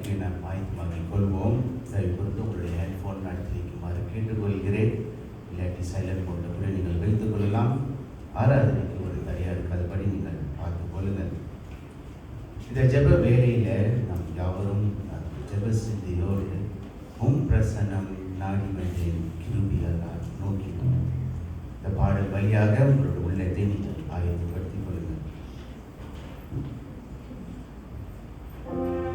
ஆராதனைக்கு நாம் ஆயத்தமாக கொள்வோம். தயவு குறித்து உங்களுடைய ஹெட்ஃபோன் நடத்தி வைக்குமாறு கேட்டுக்கொள்கிறேன். இல்லாட்டி சைலண்ட் மோடில் கூட நீங்கள் வைத்துக் கொள்ளலாம். ஆராதனைக்கு ஒரு தடையாக இருக்காதபடி நீங்கள் பார்த்துக் கொள்ளுங்கள். இந்த ஜெப வேலையில் நாம் யாவரும் ஜெப சிந்தியோடு பிரசன்னம் நாடி வந்தேன் கிருபியால் நோக்கினோம். இந்த பாடல் வழியாக உங்களுடைய உள்ளத்தை நீங்கள் ஆயத்தப்படுத்திக் கொள்ளுங்கள். Amen.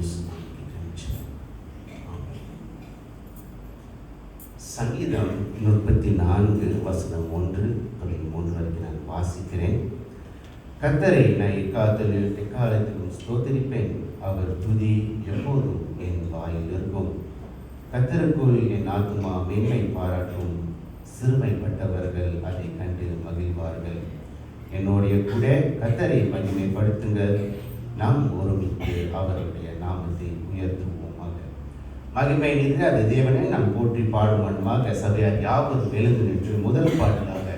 இயேசுவுக்கு நன்றி. ஆமென். சங்கீதம் 34 வசனம் 1 தொடங்கி 3 வரைக்கும் நான் வாசிக்கிறேன். கர்த்தரை நான் எக்காலத்திலும் ஸ்தோத்திரிப்பேன். அவர் துதி எப்போதும் என் வாயில் இருக்கும். கர்த்தருக்குள் என் ஆத்துமா மேன்மை பாராட்டும். சிறுமைப்பட்டவர்கள் அதை கண்டு மகிழ்வார்கள். என்னுடைய கூட கர்த்தரை மகிமைப்படுத்துங்கள். நாம் ஒருமித்து அவருடைய நாமத்தை உயர்த்துவோமாக. மகிமை நிறைந்த தேவனை நாம் போற்றி பாடும் வண்ணமாக சபையார் யாவரும் எழுந்து நின்று முதல் பாடலாக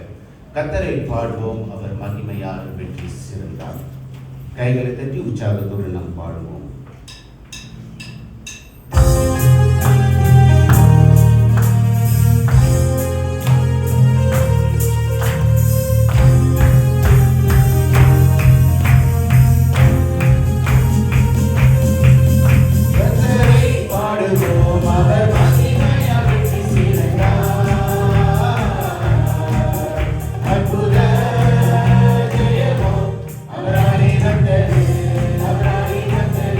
கர்த்தரை பாடுவோம். அவர் மகிமையால் வெற்றி சிறந்தார். கைகளை தட்டி உற்சாகத்தோடு நாம் பாடுவோம். Abraham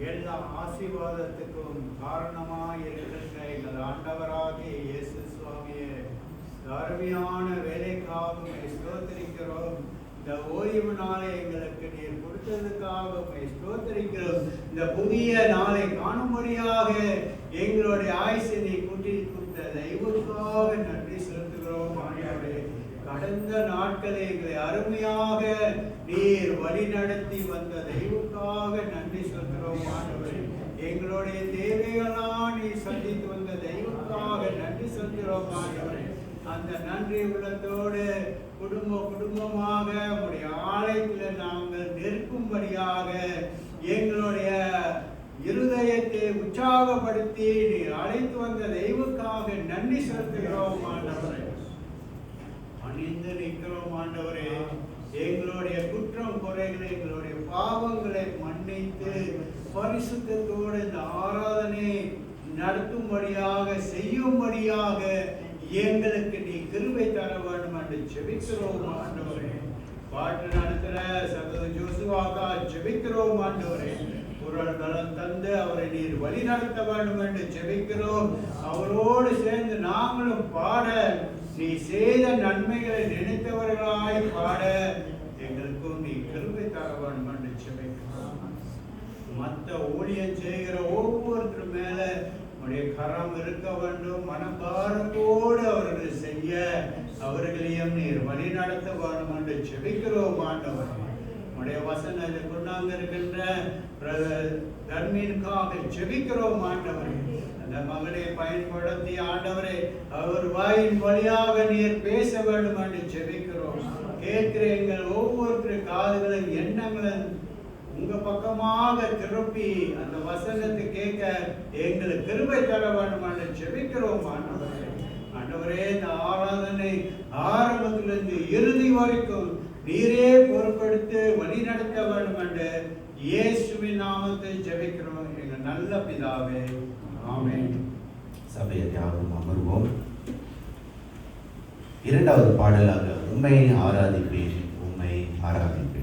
எல்லா ஆசீர்வாதத்துக்கும் காரணமாய் இருக்கின்ற எங்கள் ஆண்டவராகிய இயேசு சுவாமியே, அருமையான வேலைக்காக ஸ்தோத்திரிக்கிறோம். இந்த ஓய்வு நாளை எங்களுக்கு நீர் கொடுத்ததுக்காக ஸ்தோத்திரிக்கிறோம். இந்த புதிய நாளை காணும்படியாக எங்களுடைய ஆயுசினை கூட்டி கொடுத்த தெய்வத்துக்காக நன்றி செலுத்துகிறோம். ஆண்டவரே, கடந்த நாட்களை எங்களை அருமையாக நீர் வழி நடத்தி வந்த தெய்வத்துக்காக நன்றி செலுத்துகிறோம். ஆண்டவரே, எங்களுடைய தேவைகளாக நீர் சந்தித்து வந்த தெய்வத்துக்காக நன்றி செலுத்துகிறோம். ஆண்டவரே, அந்த நன்றி உள்ளத்தோடு குடும்பமாக உடைய ஆலயத்தில் நாங்கள் நிற்கும்படியாக எங்களுடைய இருதயத்தை உற்சாகப்படுத்தி நீர் அழைத்து வந்த தெய்வத்துக்காக நன்றி செலுத்துகிறோம். ஆண்டவரே, அணிந்து நிற்கிறோம். ஆண்டவரே, எங்களுடைய குற்றம் குறைகளை எங்களுடைய பாவங்களை மன்னித்து பரிசுத்தத்தோடு இந்த ஆராதனை நடத்தும்படியாக செய்யும்படியாக எங்களுக்கு நீ கிருபை தர வேண்டும் என்று ஜெபிக்கிறோம். ஆண்டவரே, பாட்டு நடத்துற சகோதர ஜோசுவாக்கா ஜெபிக்கிறோம். ஆண்டவரே, குரல் பலம் தந்து அவரை நீர் வழி நடத்த வேண்டும் என்று ஜெபிக்கிறோம். அவரோடு சேர்ந்து நாங்களும் பாட, நீ செய்த நன்மைகளை நினைத்தவர்களாய் பாட எங்களுக்கும் நீ கிருபை தர வேண்டும் என்று ஜெபிக்கிறோம். மற்ற ஊழியம் செய்கிற ஒவ்வொருத்தர் மேல உடைய கரம் இருக்க வேண்டும். மனபாரத்தோடு அவர்கள் செய்ய அவர்களையும் நீர் வழி நடத்த வேண்டும் என்று ஜெபிக்கிறோம். ஆண்டவர், உடைய வசனத்தை கொண்டாங்க இருக்கின்ற தர்மீனுக்காக ஜெபிக்கிறோம். ஆண்டவர், அந்த மகனை பயன்படுத்தி ஆண்டவரே அவர் வாயின் வழியாக நீர் பேச வேண்டும் என்று ஜெபிக்கிறோம். கேட்கிற எங்கள் ஒவ்வொரு காதுகளின் எண்ணங்களும் உங்க பக்கமாக திருப்பி அந்த வசனத்தை கேட்க எங்களுக்கு கிருபை தர வேண்டும் என்று ஜெபிக்கிறோம். ஆண்டவரே, இந்த ஆராதனை ஆரம்பத்திலிருந்து இறுதி வரைக்கும் நீரே பொறுப்பெடுத்து வழி நடத்த வேண்டும் என்று இயேசுவின் நாமத்தை ஜெபிக்கிறோம் எங்கள் நல்ல பிதாவே, ஆமென். சபையை தியாகம் அமர்வோம். இரண்டாவது பாடலாக உம்மை ஆராதிப்பேன், உம்மை ஆராதிப்பேன்.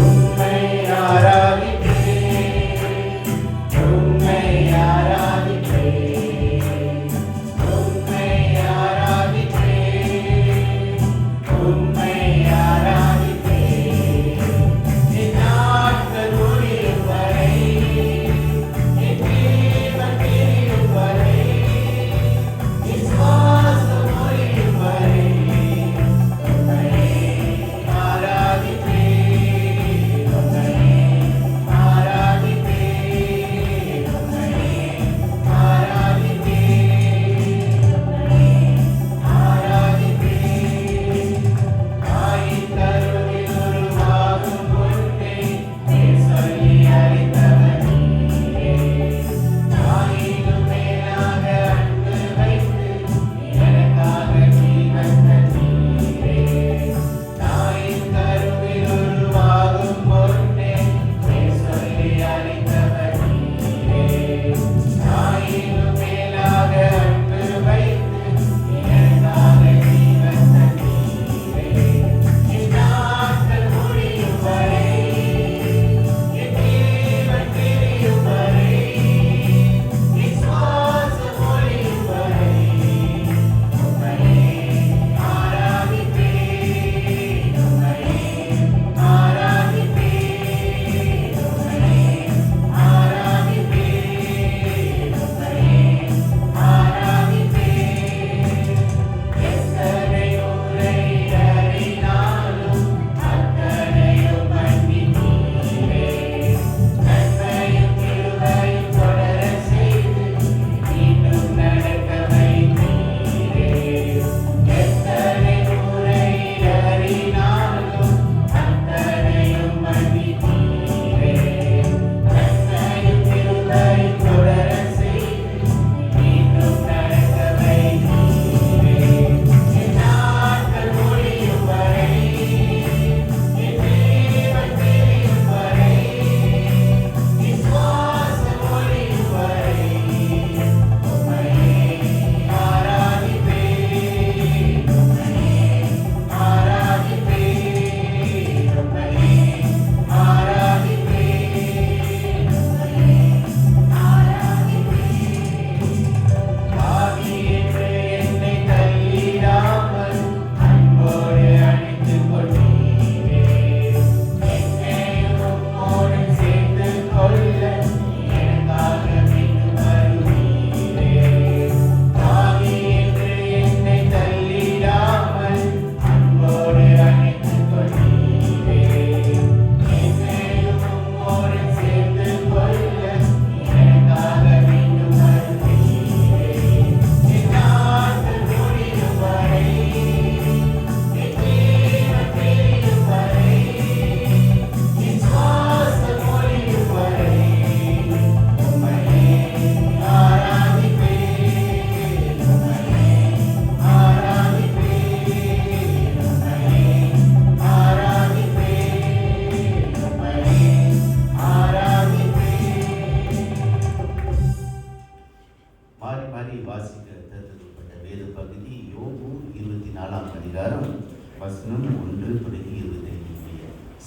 உம்மை ஆராதிப்பேன்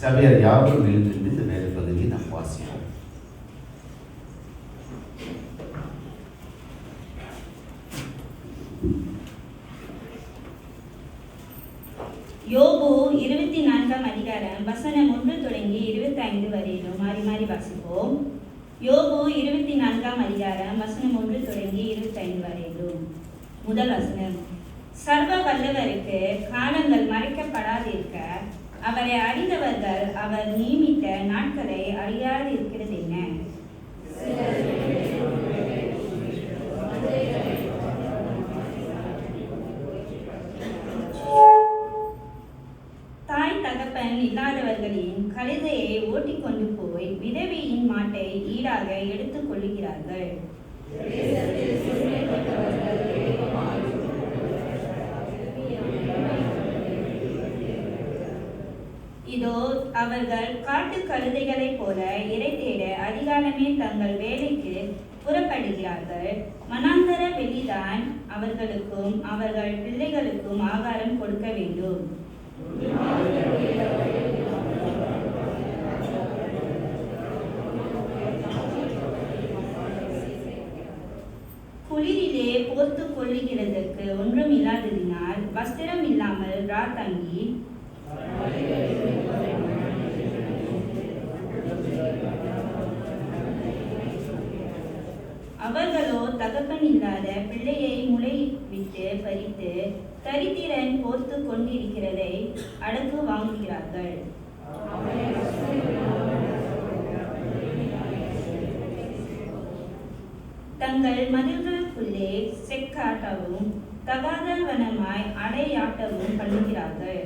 சபையார் யாவரும் எழுந்து இந்த வேத பகுதியை நாம் வாசிப்போம். யோபு 24ஆம் அதிகாரம் வசனம் 1 தொடங்கி 25 வரையிலும் மாறி மாறி வாசிப்போம். யோபு 24ஆம் அதிகாரம் வசனம் 1 தொடங்கி 25 வரையிலும். முதல் வசனம். சர்வ வல்லவருக்கு காலங்கள் மறைக்கப்படாதிருக்க அவரை அறிந்தவர்கள் அவர் நியமித்த நாட்களை அறியாதிருக்கிறது என்ன? தாய் தகப்பன் இல்லாதவர்களின் கழுதையை ஓட்டிக்கொண்டு போய் விதவையின் மாட்டை ஈடாக எடுத்துக் கொள்ளுகிறார்கள். இதோ அவர்கள் காட்டு கழுதைகளைப் போல இரை தேட அதிகாலமே தங்கள் வேலைக்கு புறப்படுகிறார்கள். மனாந்தர வெளிதான் அவர்களுக்கும் அவர்கள் பிள்ளைகளுக்கும் ஆகாரம் கொடுக்க வேண்டும். குளிரிலே போர்த்து கொள்ளுகிறதற்கு ஒன்றும் இல்லாததினால் வஸ்திரம் இல்லாமல் ராத்தங்கி அவர்களோ தகப்பன் இல்லாத பிள்ளையை முளை விட்டு பறித்து தரித்திரன் போர்த்து கொண்டிருக்கிறதை அடக்கு வாங்குகிறார்கள். தங்கள் மதில்களுக்குள்ளே செக்காட்டவும் தகாதவனமாய் அடையாட்டவும் பண்ணுகிறார்கள்.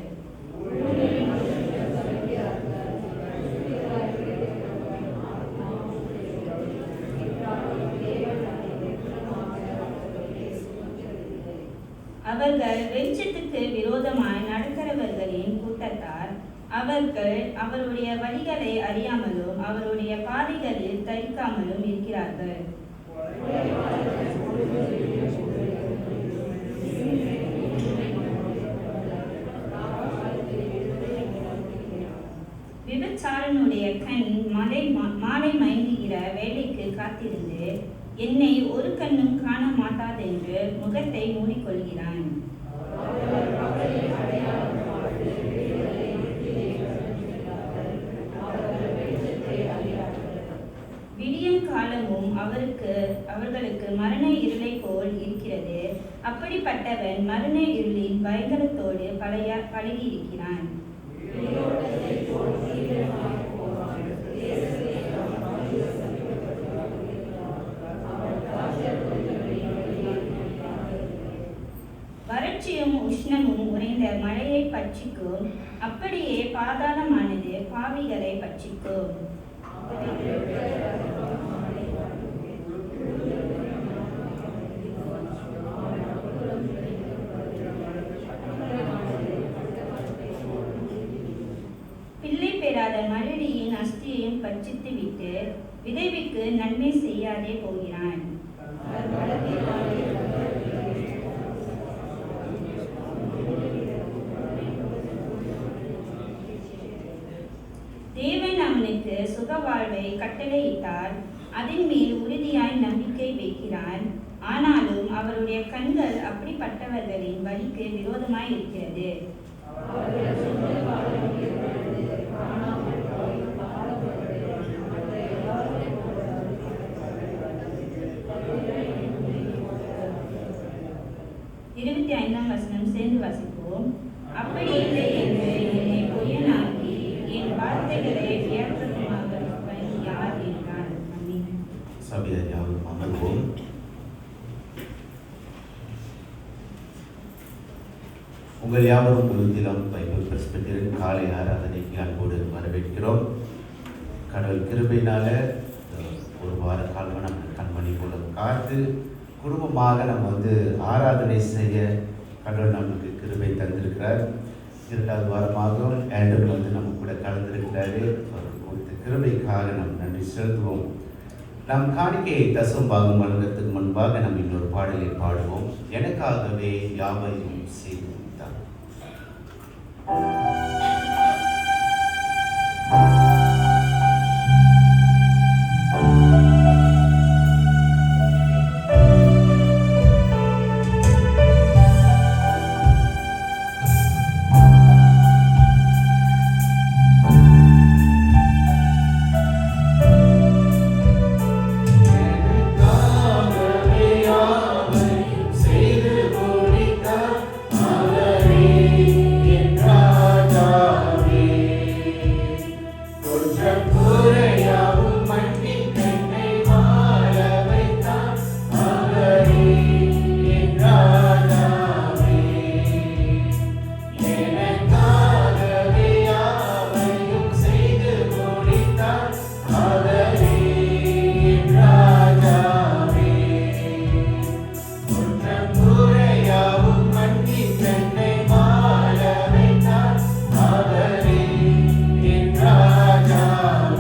அவர்கள் வெளிச்சத்துக்கு விரோதமாய் நடக்கிறவர்களின் கூட்டத்தார். அவர்கள் அவருடைய வழிகளை அறியாமலும் அவருடைய பாதைகளில் தரிக்காமலும் இருக்கிறார்கள். விபச்சாரனுடைய கண் மாலை மயங்குகிற வேலைக்கு காத்திருந்து என்னை ஒரு கண்ணும் காண மாட்டாதென்று முகத்தை மூடிக்கொள்கிறான். விடியும் காலமும் அவர்களுக்கு மரண இருளை போல் இருக்கிறது. அப்படிப்பட்டவன் மரண இருளின் பயங்கரத்தோடு பழகியிருக்கிறான். வறட்சியும் உஷ்ணமும் உறைந்த மழையை பட்சிக்கும். அப்படியே பாதாளமானது பாவிகளை பட்சிக்கும். பிள்ளை பெறாத மலடியின் அஸ்தியையும் பட்சித்து விட்டு விதவைக்கு நன்மை செய்யாதே போகிறான். தேவன் அவனுக்கு சுக வாழ்வை கட்டளையிட்டார். அதன் மேல் உறுதியாய் நம்பிக்கை வைக்கிறான். ஆனாலும் அவருடைய கண்கள் அப்படிப்பட்டவர்களின் வழிக்கு விரோதமாய் இருக்கிறது. வசனம் சேர்ந்து வாசிப்போம். அப்படி இல்லை என்று என்னை பொய்யனாக்கி என் வார்த்தைகளை வியர்த்தமாக யார் என்றார். சபையார் யாவரும் அமர்வோம். உங்கள் யாவரும் குருதிலம் பைபிள் பிரஸ்பிட்டரின் காலை ஆராதனைக்கு அன்போடு வரவேற்கிறோம். கடவுள் கிருபையினால ஒரு வார காலம் நம்ம கண்மணி போல காத்து குடும்பமாக நம்ம ஆராதனை செய்ய கடவுள் நமக்கு கிருபை தந்திருக்கிறார். 2வது வாரமாக ஆண்டவர் நம்ம கூட கலந்திருக்கிறாரு. கொடுத்த கிருபைக்காக நாம் நன்றி செலுத்துவோம். நம் காணிக்கையை தசம் பாகம் வழங்கத்துக்கு முன்பாக நம்ம இன்னொரு பாடலை பாடுவோம். எனக்காகவே யாவையும் செய்து முடித்தார். குற்றக்குறையாவும் மன்னித்து என்னை வாழ வைத்தார். அவரே என் ராஜாவே. எனக்காகவே யாவையும் செய்து முடித்தார். அவரே என் ராஜாவே. குற்றக்குறையாவும் மன்னித்து என்னை வாழ வைத்தார். அவரே என் ராஜாவே.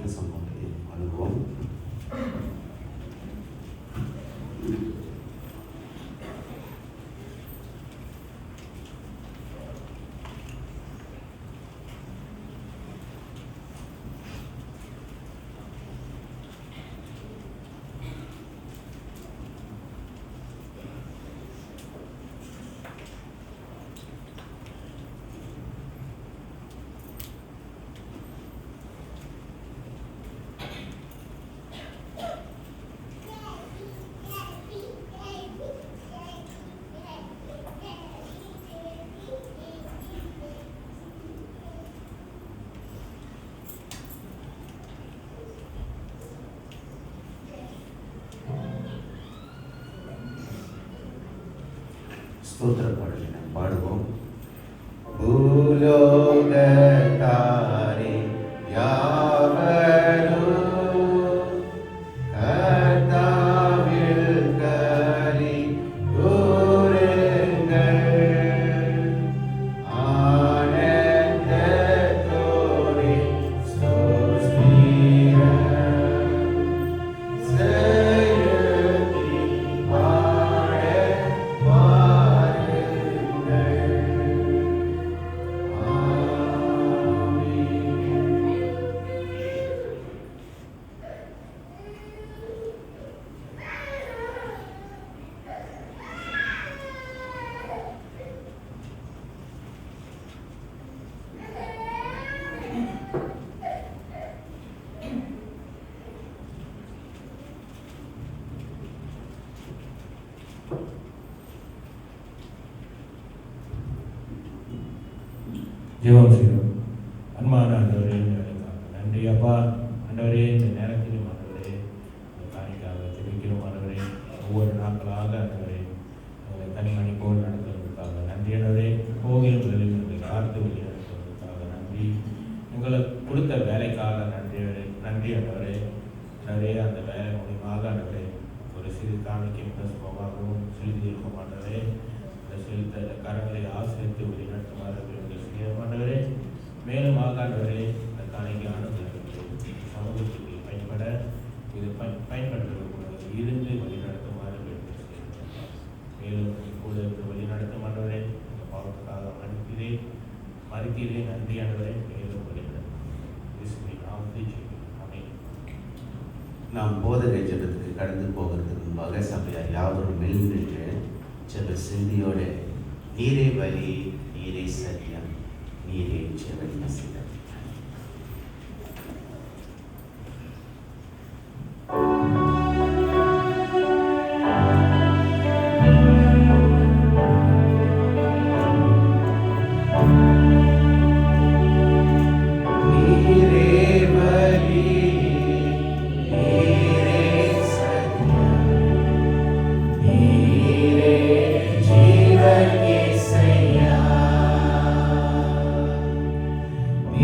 அனைத்து சம்பவங்களையும் அணுகுவோம். ஸ்தோத்திர பாடலை நாம் பாடுவோம். பூலோகத்தாரே யாவரும் கர்த்தாவில் களி கூறுங்கள். ஆனந்தத்தோடே ஸ்தோத்திரம் செலுத்தி பாட வாருங்கள். ஜெபம் செய்வோம். அன்பான ஆண்டவரே, நன்றி அப்பா. ஆண்டவரே, இந்த நேரத்திலும் ஆண்டவரே காணிக்காக ஜெபிக்கிறோம். ஆண்டவரே, ஒவ்வொரு நாட்களாக ஆண்டவரே எங்களை தனிமணி போல் நடத்துவதற்காக நன்றி. ஆண்டவரே, கோவில்களில் எங்களை காத்து வழி நடத்துவதற்காக நன்றி. எங்களை கொடுத்த வேலைக்காக நன்றி. நன்றி ஆண்டவரே. ஆண்டவரே, அந்த வேலை மூலியமாக ஆண்டவரே ஒரு சிறு காணிக்கை சுபமாகவும் செலுத்தியிருக்கும். ஆண்டவரே, அந்த செலுத்த கரங்களை ஆசிரியத்து வழி நடத்துமாறு ஆண்டவரே, மேலும் ஆண்டவரே இந்த காணிக்கையானது சமூகத்துக்கு பயன்பட இது பயன்படுத்தக்கூடாது இருந்து வழிநடத்துமாறு மேலும் இப்போது வழிநடத்தும் ஆண்டவரே இந்த பாவத்துக்காக மறுக்கிறேன் நன்றி ஆண்டவரே. மேலும் வழிநடத்தும். நாம் போதகை ஜெபத்துக்கு கடந்து போகிறதுக்கு முன்பாக சபையார் யாவரும் மெல்லின்று ஜெப சிந்தியோட நீரே வழி, நீரே சத்தியம், நீரே ஜெபம் செய்தார். நீ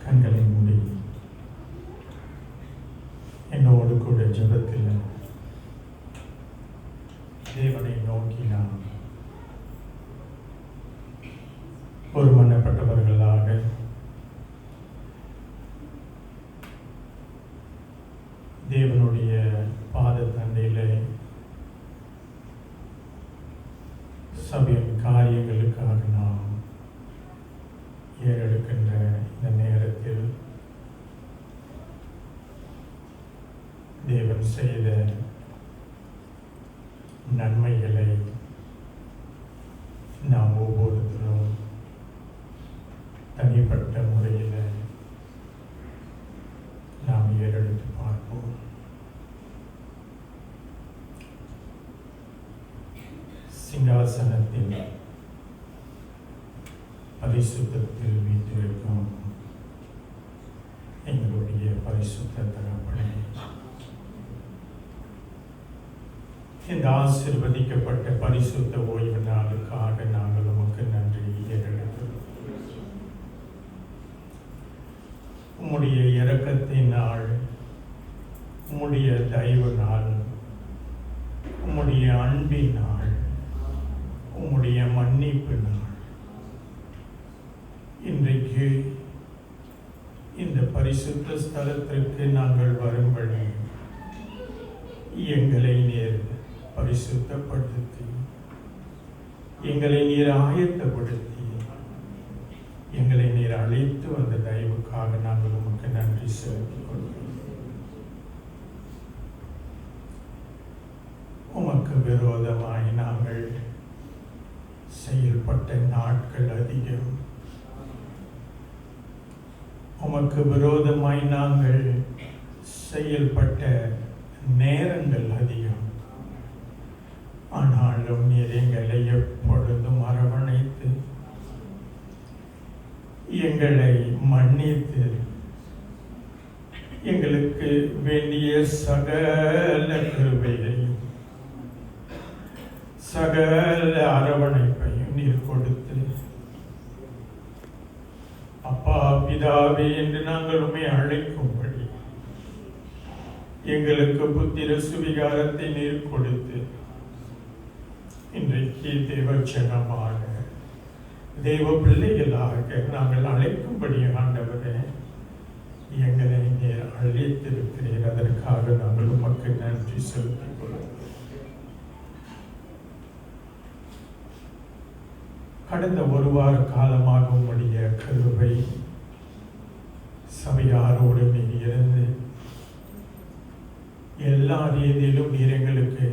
கண்களை மூடி என்னோடு கூட ஜெபத்தில் தேவனை நோக்கி நாம் ஒருமனப்பட்டவர்களாக தேவனுடைய பாத தண்டையில் சபையின் காரியங்களுக்காக நாம் ஏறெடுக்கின்ற இந்த நேரத்தில் தேவன் செய்த நன்மைகளை நாம் ஒவ்வொருத்தரும் தனிப்பட்ட முறையில் நாம் ஏறெடுத்து பார்ப்போம். சிங்காசனத்தில் பரிசுத்தத்தில் வீட்டிற்கும் எங்களுடைய பரிசுத்த தகப்பனே, இந்த ஆசீர்வதிக்கப்பட்ட பரிசுத்த ஓய்வு நாளுக்காக நாங்கள் உமக்கு நன்றி ஏறெடுக்கிறோம். உம்முடைய இரக்கத்தின் நாள், உம்முடைய தயவு நாள், உம்முடைய அன்பின் நாள், உம்முடைய மன்னிப்பு நாள். இன்றைக்கு இந்த பரிசுத்த ஸ்தலத்திற்கு நாங்கள் வரும்படி எங்களை நீர் பரிசுத்தப்படுத்தி, எங்களை நீர் ஆயத்தப்படுத்தி, எங்களை நீர் அழைத்து வந்த தயவுக்காக நாங்கள் உமக்கு நன்றி செலுத்திக் கொள்கிறோம். உமக்கு விரோதமாய் நாங்கள் செயல்பட்ட நாட்கள் அதிகம். உமக்கு விரோதமாய் நாங்கள் செயல்பட்ட நேரங்கள் அதிகம். ஆனாலும் நீர் எங்களை எப்பொழுதும் அரவணைத்து, எங்களை மன்னித்து, எங்களுக்கு வேண்டிய சகல கிருபையையும் சகல அரவணைப்பையும் நீர் கொடுத்து, அப்பா பிதாவே என்று நாங்கள் உம்மை அழைக்கும்படி எங்களுக்கு புத்திர சுவிகாரத்தை நீர் கொடுத்து, இன்றைக்கு தேவச்சனமாக தேவ பிள்ளைகளாக நாங்கள் அழைக்கும்படி ஆண்டவரே எங்களை நீர் அழைத்திருக்கிறீர். அதற்காக நாங்கள் உமக்கு நன்றி செலுத்திக் கொள்கிறோம். கடந்த ஒரு வார காலமாக உம்முடைய கிருபை சபையாரோடு நீர் இருந்து எல்லா ரீதியிலும் நீர் எங்களுக்கு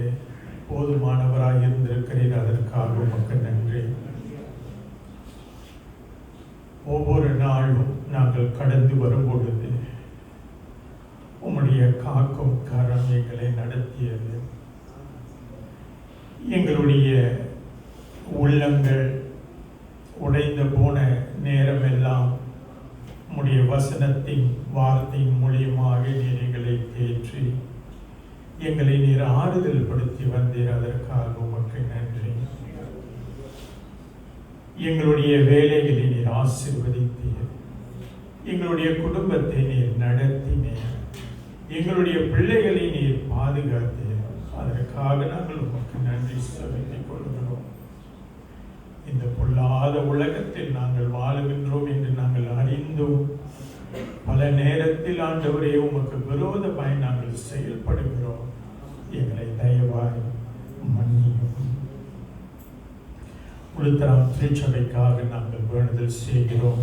போதுமானவராக இருந்திருக்கிறீர். அதற்காக உமக்கு நன்றி. ஒவ்வொரு நாளும் நாங்கள் கடந்து வரும் பொழுது உம்முடைய காக்கும் கரம் எங்களை நடத்தியது. எங்களுடைய உள்ளங்கள் உடைந்து போன நேரமெல்லாம் உம்முடைய வசனத்தின் வார்த்தையின் மூலியமாக நீர் எங்களை தேற்றி எங்களை நீர் ஆறுதல் படுத்தி வந்தீர். அதற்காக உமக்கு நன்றி. எங்களுடைய வேலைகளை நீர் ஆசீர்வதித்தீர். எங்களுடைய குடும்பத்தை நீர் நடத்தினீர். எங்களுடைய பிள்ளைகளை நீர் பாதுகாத்தீர். அதற்காக நாங்கள் உமக்கு நன்றி செலுத்திக் கொள்கிறோம். இந்த பொல்லாத உலகத்தில் நாங்கள் வாழுகின்றோம் என்று நாங்கள் அறிந்தும் பல நேரத்தில் ஆண்டவரே உமக்கு விரோதமாய் நாங்கள் செயல்படுகிறோம். எங்களை தயவாய் மன்னியும். உளுத்தரம் திருச்சபைக்காக நாங்கள் வேண்டுதல் செய்கிறோம்.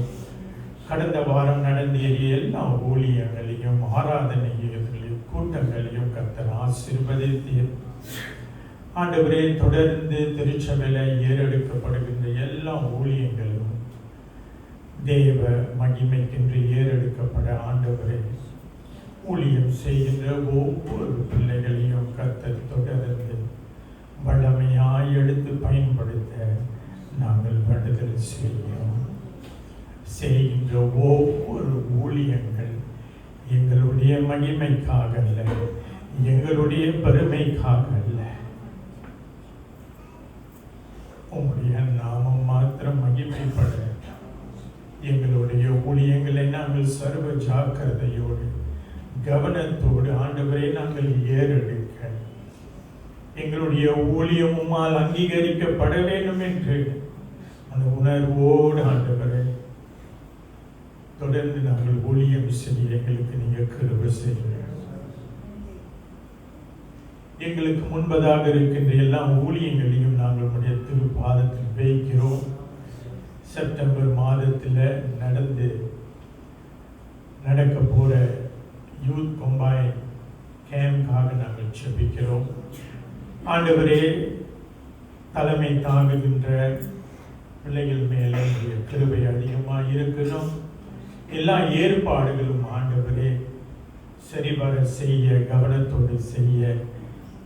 கடந்த வாரம் நடந்தேறிய எல்லா ஊழியங்களையும் ஆராதனைகளையும் கூட்டங்களையும் கர்த்தர் ஆசீர்வதித்தீர். ஆண்டவரே தொடர்ந்து திருச்சபையில் ஏறெடுக்கப்படுகின்ற எல்லா ஊழியங்களும் தேவ மகிமைக்கென்று ஏறெடுக்கப்பட ஆண்டவரே ஊழியம் செய்கின்ற ஒவ்வொரு பிள்ளைகளையும் கர்த்தர் தொடர்ந்து வல்லமையாய் எடுத்து பயன்படுத்த நாங்கள் வேண்டுதல் செய்கிறோம். செய்கின்ற ஒவ்வொரு ஊழியங்கள் எங்களுடைய மகிமைக்காக அல்ல, எங்களுடைய பெருமைக்காக அல்ல, உம்முடைய நாமம் மாத்திரம் மகிமைப்பட எங்களுடைய ஊழியங்களை நாங்கள் நாங்கள் சர்வ ஜாக்கிரதையோடு கவனத்தோடு ஆண்டவரை நாங்கள் ஏறெடுக்க எங்களுடைய ஊழியம் உம்மால் அங்கீகரிக்கப்பட வேண்டும் என்று அந்த உணர்வோடு ஆண்டவரை தொடர்ந்து நாங்கள் ஊழியம் செய்ய எங்களுக்கு நீங்க கிருபை செய்யுங்க. எங்களுக்கு முன்பதாக இருக்கின்ற எல்லா ஊழியங்களையும் நாங்கள் உடைய திருப்பாதத்தில் வைக்கிறோம். செப்டம்பர் மாதத்தில் நடக்க போற யூத் கம்பைன் கேம்ப்காக நாங்கள் ஜெபிக்கிறோம். ஆண்டவரே, தலைமை தாங்குகின்ற பிள்ளைகள் மேலே கிருபை அதிகமாக இருக்கணும். எல்லா ஏற்பாடுகளும் ஆண்டவரே சரிவர செய்ய, கவனத்தோடு செய்ய,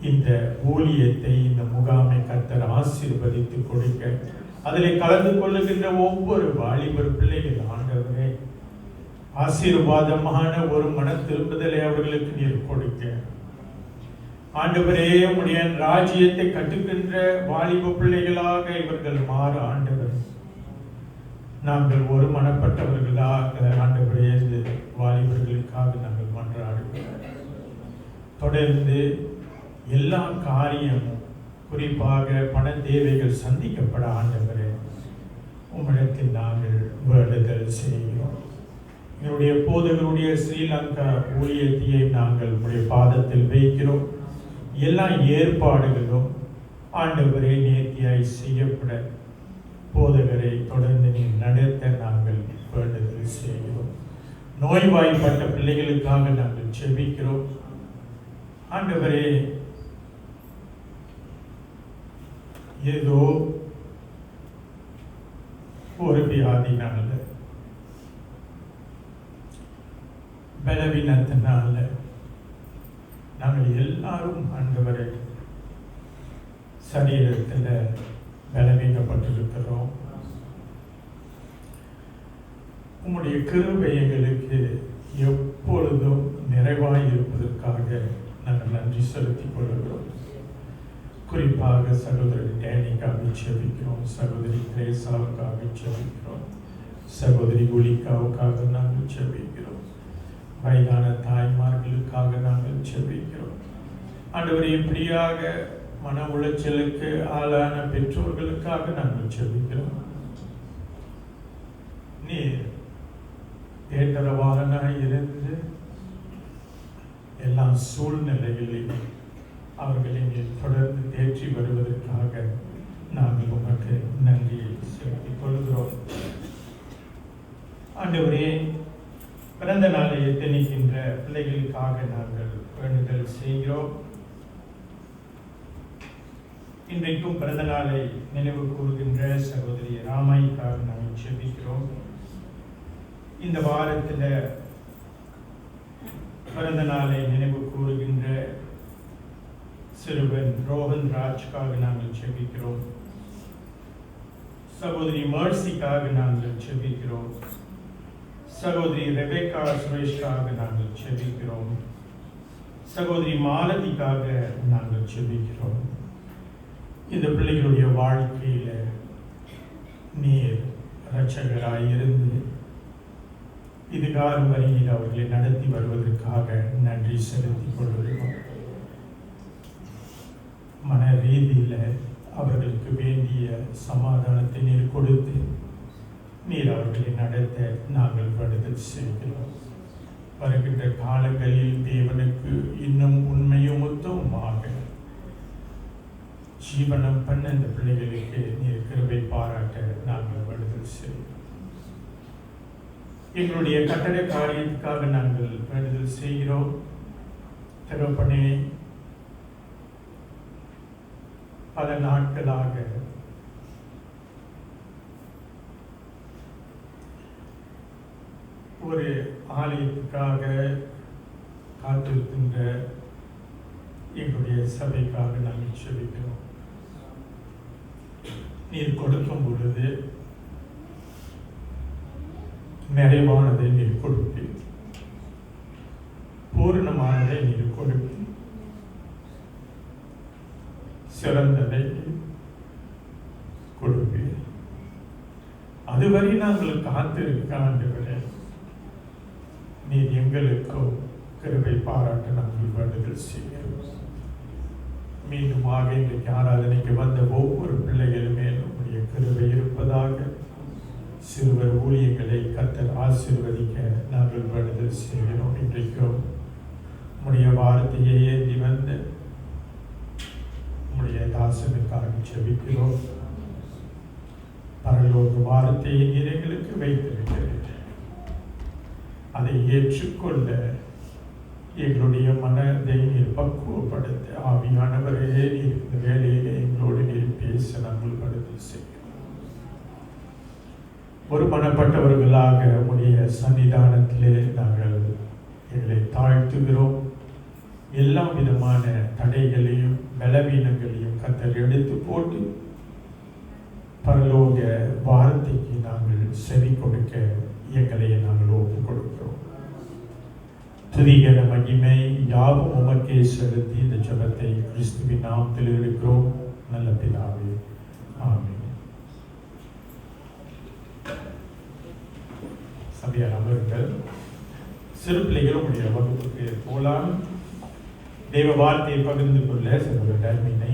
இந்த ஊழியத்தை, இந்த முகாமை கர்த்தர் ஆசீர்வதித்து கொடுக்க, அதில் கலந்து கொள்ளுகின்ற ஒவ்வொரு வாலிபர் பிள்ளைகள் ஆண்டவரே ஆசீர்வாதமான ஒரு மன திரும்புதலை அவர்களுக்கு நீர் கொடுக்க, ஆண்டவரே உடைய ராஜ்யத்தை கட்டுகின்ற வாலிப பிள்ளைகளாக இவர்கள் மாற ஆண்டவர் நாங்கள் ஒரு மனப்பட்டவர்களாக ஆண்டவரே வாலிபர்களுக்காக நாங்கள் மன்றாடுகிறோம். தொடர்ந்து எல்லா காரியமும் குறிப்பாக பண தேவைகள் சந்திக்கப்பட ஆண்டவரே உம்மிடத்தில் நாங்கள் வேண்டுதல் செய்கிறோம். எங்களுடைய போதகருடைய ஸ்ரீலங்கா ஊழியத்தையை நாங்கள் உடைய பாதத்தில் வைக்கிறோம். எல்லா ஏற்பாடுகளும் ஆண்டவரே நேர்த்தியாய் செய்யப்பட போதகரை தொடர்ந்து நீ நடத்த நாங்கள் வேண்டுதல் செய்கிறோம். நோய்வாய்ப்பட்ட பிள்ளைகளுக்காக நாங்கள் ஜெபிக்கிறோம். ஆண்டவரே, ஏதோ ஒரு வியாதினால, பலவீனத்தினால நாங்கள் எல்லாரும் ஆண்டவரே சரீரத்தில் பலவீனப்பட்டிருக்கிறோம். உம்முடைய கிருபை எங்களுக்கு எப்பொழுதும் நிறைவாய் இருப்பதற்காக நாங்கள் நன்றி செலுத்திக் கொள்கிறோம். குறிப்பாக சகோதரி டேனிக்காக ஜெபிக்கிறோம், சகோதரி கிரேசாவுக்காக ஜெபிக்கிறோம், சகோதரி குலிகாவுக்காக நாங்கள் ஜெபிக்கிறோம், வயதான தாய்மார்களுக்காக நாங்கள் ஜெபிக்கிறோம். ஆண்டவரே, இப்படியாக மன உளைச்சலுக்கு ஆளான பெற்றோர்களுக்காக நாங்கள் ஜெபிக்கிறோம். நீர் தேற்றரவாளனாய் இருந்து எல்லா சூழ்நிலைகளிலும் அவர்களை நீர் தொடர்ந்து தேற்றி வருவதற்காக நாங்கள் உமக்கு நன்றியை செலுத்திக் கொள்கிறோம். ஆண்டவரே, பிறந்த நாளை எத்தனிக்கின்ற பிள்ளைகளுக்காக நாங்கள் வேண்டுதல் செய்கிறோம். இன்றைக்கும் பிறந்த நாளை நினைவு கூறுகின்ற சகோதரி ராமாய்க்காக நாங்கள் ஜெபிக்கிறோம். இந்த வாரத்தில் பிறந்த நாளை நினைவு கூறுகின்ற சிறுவன் ரோஹன் ராஜ்காக நாங்கள் ஜெபிக்கிறோம். சகோதரி மர்சிக்காக நாங்கள் ஜெபிக்கிறோம். சகோதரி ரெபேக்கா சுரேஷ்காக நாங்கள் ஜெபிக்கிறோம். சகோதரி மாலதிக்காக நாங்கள் ஜெபிக்கிறோம். இந்த பிள்ளைகளுடைய வாழ்க்கையில நீர் இரட்சகராய் இருந்து இதுகாலம் வரையில் அவர்களை நடத்தி வருவதற்காக நன்றி செலுத்திக் கொள்கிறோம். மன ரீதியில் அவர்களுக்கு வேண்டிய சமாதானத்தை நீர் கொடுத்து நீர் அவர்களை நடத்த நாங்கள் வேண்டுதல் செய்கிறோம். வருகின்ற காலங்களில் தேவனுக்கு இன்னும் உண்மையும் உத்தமமாக ஜீவனம் பண்ண இந்த பிள்ளைகளுக்கு நீர் கிருபை பாராட்ட நாங்கள் வேண்டுதல் செய்கிறோம். எங்களுடைய கட்டட காரியத்துக்காக நாங்கள் வேண்டுதல் செய்கிறோம். தகப்பனே, பல நாட்களாக ஒரு ஆலயத்துக்காக காத்திருக்கின்ற எங்களுடைய சபைக்காக நாங்கள் ஜெபிக்கிறோம். நீர் கொடுக்கும் பொழுது நிறைவானதை நீர் கொடுப்பீர், பூர்ணமானதை நீர் கொடுப்பீர், சிறந்ததை கொடுப்பீர். அதுவரை நாங்கள் காத்திருக்க ஆண்டவரே எங்களுக்கும் கிருபை பாராட்ட நாங்கள் வேண்டுதல் செய்கிறோம். மீண்டுமாக இன்றைக்கு ஆராதனைக்கு வந்த ஒவ்வொரு பிள்ளைகள் மேலும் உடைய கிருபை இருப்பதாக. சிறுவர் ஊழியங்களை கர்த்தர் ஆசீர்வதிக்க நாங்கள் வேண்டுதல் செய்கிறோம். இன்றைக்கும் உடைய வார்த்தையை ஏந்தி வந்த உடைய தாசனுக்காக செபிக்கிறோம். பரலோக வார்த்தையை நீர் எங்களுக்கு வைத்திருக்கிறீர்கள். அதை ஏற்றுக்கொள்ள எங்களுடைய மனதை நீர் பக்குவப்படுத்த ஆவியானவரே நீர் இந்த வேலையிலே எங்களோடு நீர் பேச நாங்கள் படுத்து செய்கிறோம். ஒரு மனப்பட்டவர்களாக உடைய சன்னிதானத்திலே நாங்கள் எங்களை தாழ்த்துகிறோம். எல்லா விதமான தடைகளையும் பலவீனங்களையும் கர்த்தர் எடுத்து போட்டு பரலோக வார்த்தைக்கு நாங்கள் செவி கொடுக்க எங்களை நாங்கள் ஒப்புக் கொடுக்கிறோம். துதிகர மகிமை யாவும் உமக்கே செலுத்தி இந்த ஜெபத்தை கிறிஸ்துவின் நாமத்தில் இருக்கிறோம் நல்ல பிதாவே, ஆமென். சபையார் அமருங்கள். சிறு பிள்ளைகள் உடைய வகுப்புக்கு போலாம். தேவ வார்த்தையை பகிர்ந்து கொள்ள சில டர்மினை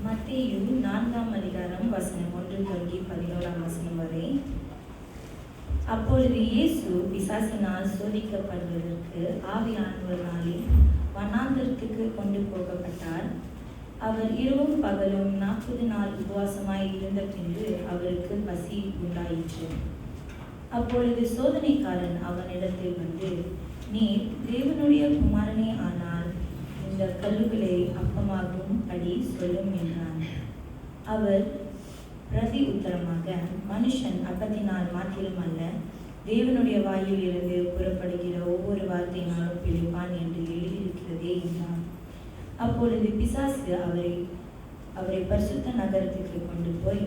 மத்தேயு 4ஆம் அதிகாரம் வசனம் 1 தொடங்கி 11ஆம் வசனம் வரை. அப்பொழுது இயேசு பிசாசினால் சோதிக்கப்படுவதற்கு ஆவியானவராலே வனாந்தரத்துக்கு கொண்டு போகப்பட்டார். அவர் இரவும் பகலும் 40 நாள் உபவாசமாய் இருந்த பின்பு அவருக்கு பசி உண்டாயிற்று. அப்பொழுது சோதனைக்காரன் அவனிடத்தில் வந்து, நீர் தேவனுடைய குமாரனே ஆனால் இந்த கல்லுகளை அப்பமாகும் படி சொல்லும் என்றான். அவர் பிரதி உத்தரமாக, மனுஷன் அப்பத்தினால் மாத்திரம் அல்ல, தேவனுடைய வாயில் இருந்து புறப்படுகிற ஒவ்வொரு வார்த்தையினாலும் பிழைப்பான் என்று எழுதியிருக்கிறதே என்றான். அப்பொழுது பிசாசு அவரை பரிசுத்த நகரத்துக்கு கொண்டு போய்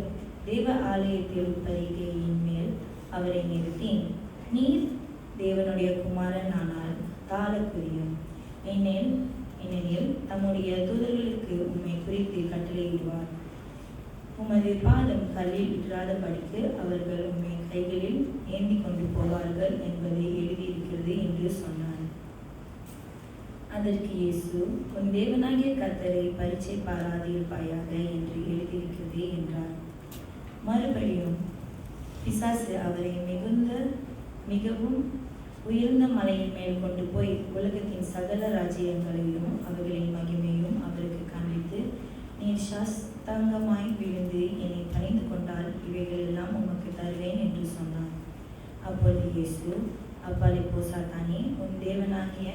தேவ ஆலயத்தில் பரிகையின் மேல் அவரை நிறுத்தி, நீர் தேவனுடைய குமாரன் ஆனால் தாழக்குரியும், ஏனெனில் தம்முடைய தூதர்களுக்கு உம்மை குறித்து கட்டளையிடுவார். உமது பாதம் கல்லில் இடாதபடிக்கு அவர்கள் உம்மை கைகளில் ஏந்தி கொண்டு போவார்கள் என்பதை எழுதியிருக்கிறது என்று சொன்னான். அதற்கு இயேசு, உன் தேவனாகிய கர்த்தரை பரீட்சை பாராதிருப்பாயாக என்று எழுதியிருக்கிறதே என்றார். மறுபடியும் பிசாசு அவரை மிகவும் உயர்ந்த மலையின் மேல் கொண்டு போய் உலகத்தின் சகல ராஜ்யங்களையும் அவர்களின் மகிமையும் அவருக்கு காண்பித்து, நீர் சாஸ்தாங்கமாய் விழுந்து என்னை பணிந்து கொண்டால் இவைகள் எல்லாம் உமக்கு தருவேன் என்று சொன்னார். அப்பொழுது இயேசு, அப்பாலே போ சாத்தானே, உன் தேவனாகிய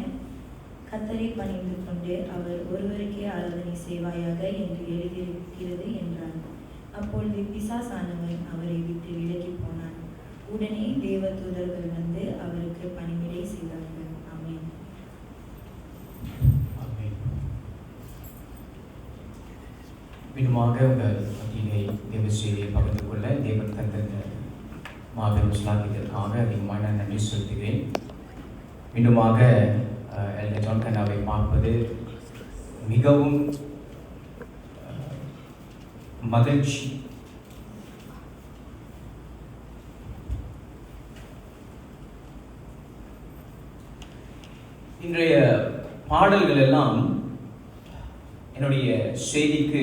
கர்த்தரை பணிந்து கொண்டு அவர் ஒருவருக்கே ஆராதனை செய்வாயாக என்று எழுதியிருக்கிறது என்றார். அப்பொழுது பிசாசானவன் அவரை விட்டு விலகி போனான். உடனே தேவ தூதர்கள் வந்து அவருக்கு பணிவிடை செய்தார்கள். ஆமென். மீண்டுமாக உங்கள் மத்தியிலே தேவ செய்தியை பகிர்ந்து கொள்ள தேவன் தந்த மாபெரும் ஸ்லாகியத்திற்காக அதிகமான நன்றி செலுத்துகிறேன். மீண்டுமாக எல்டர் ஜான் கண்ணாவை பார்ப்பது மிகவும் மகிழ்ச்சி. இன்றைய பாடல்கள் எல்லாம் என்னுடைய செய்திக்கு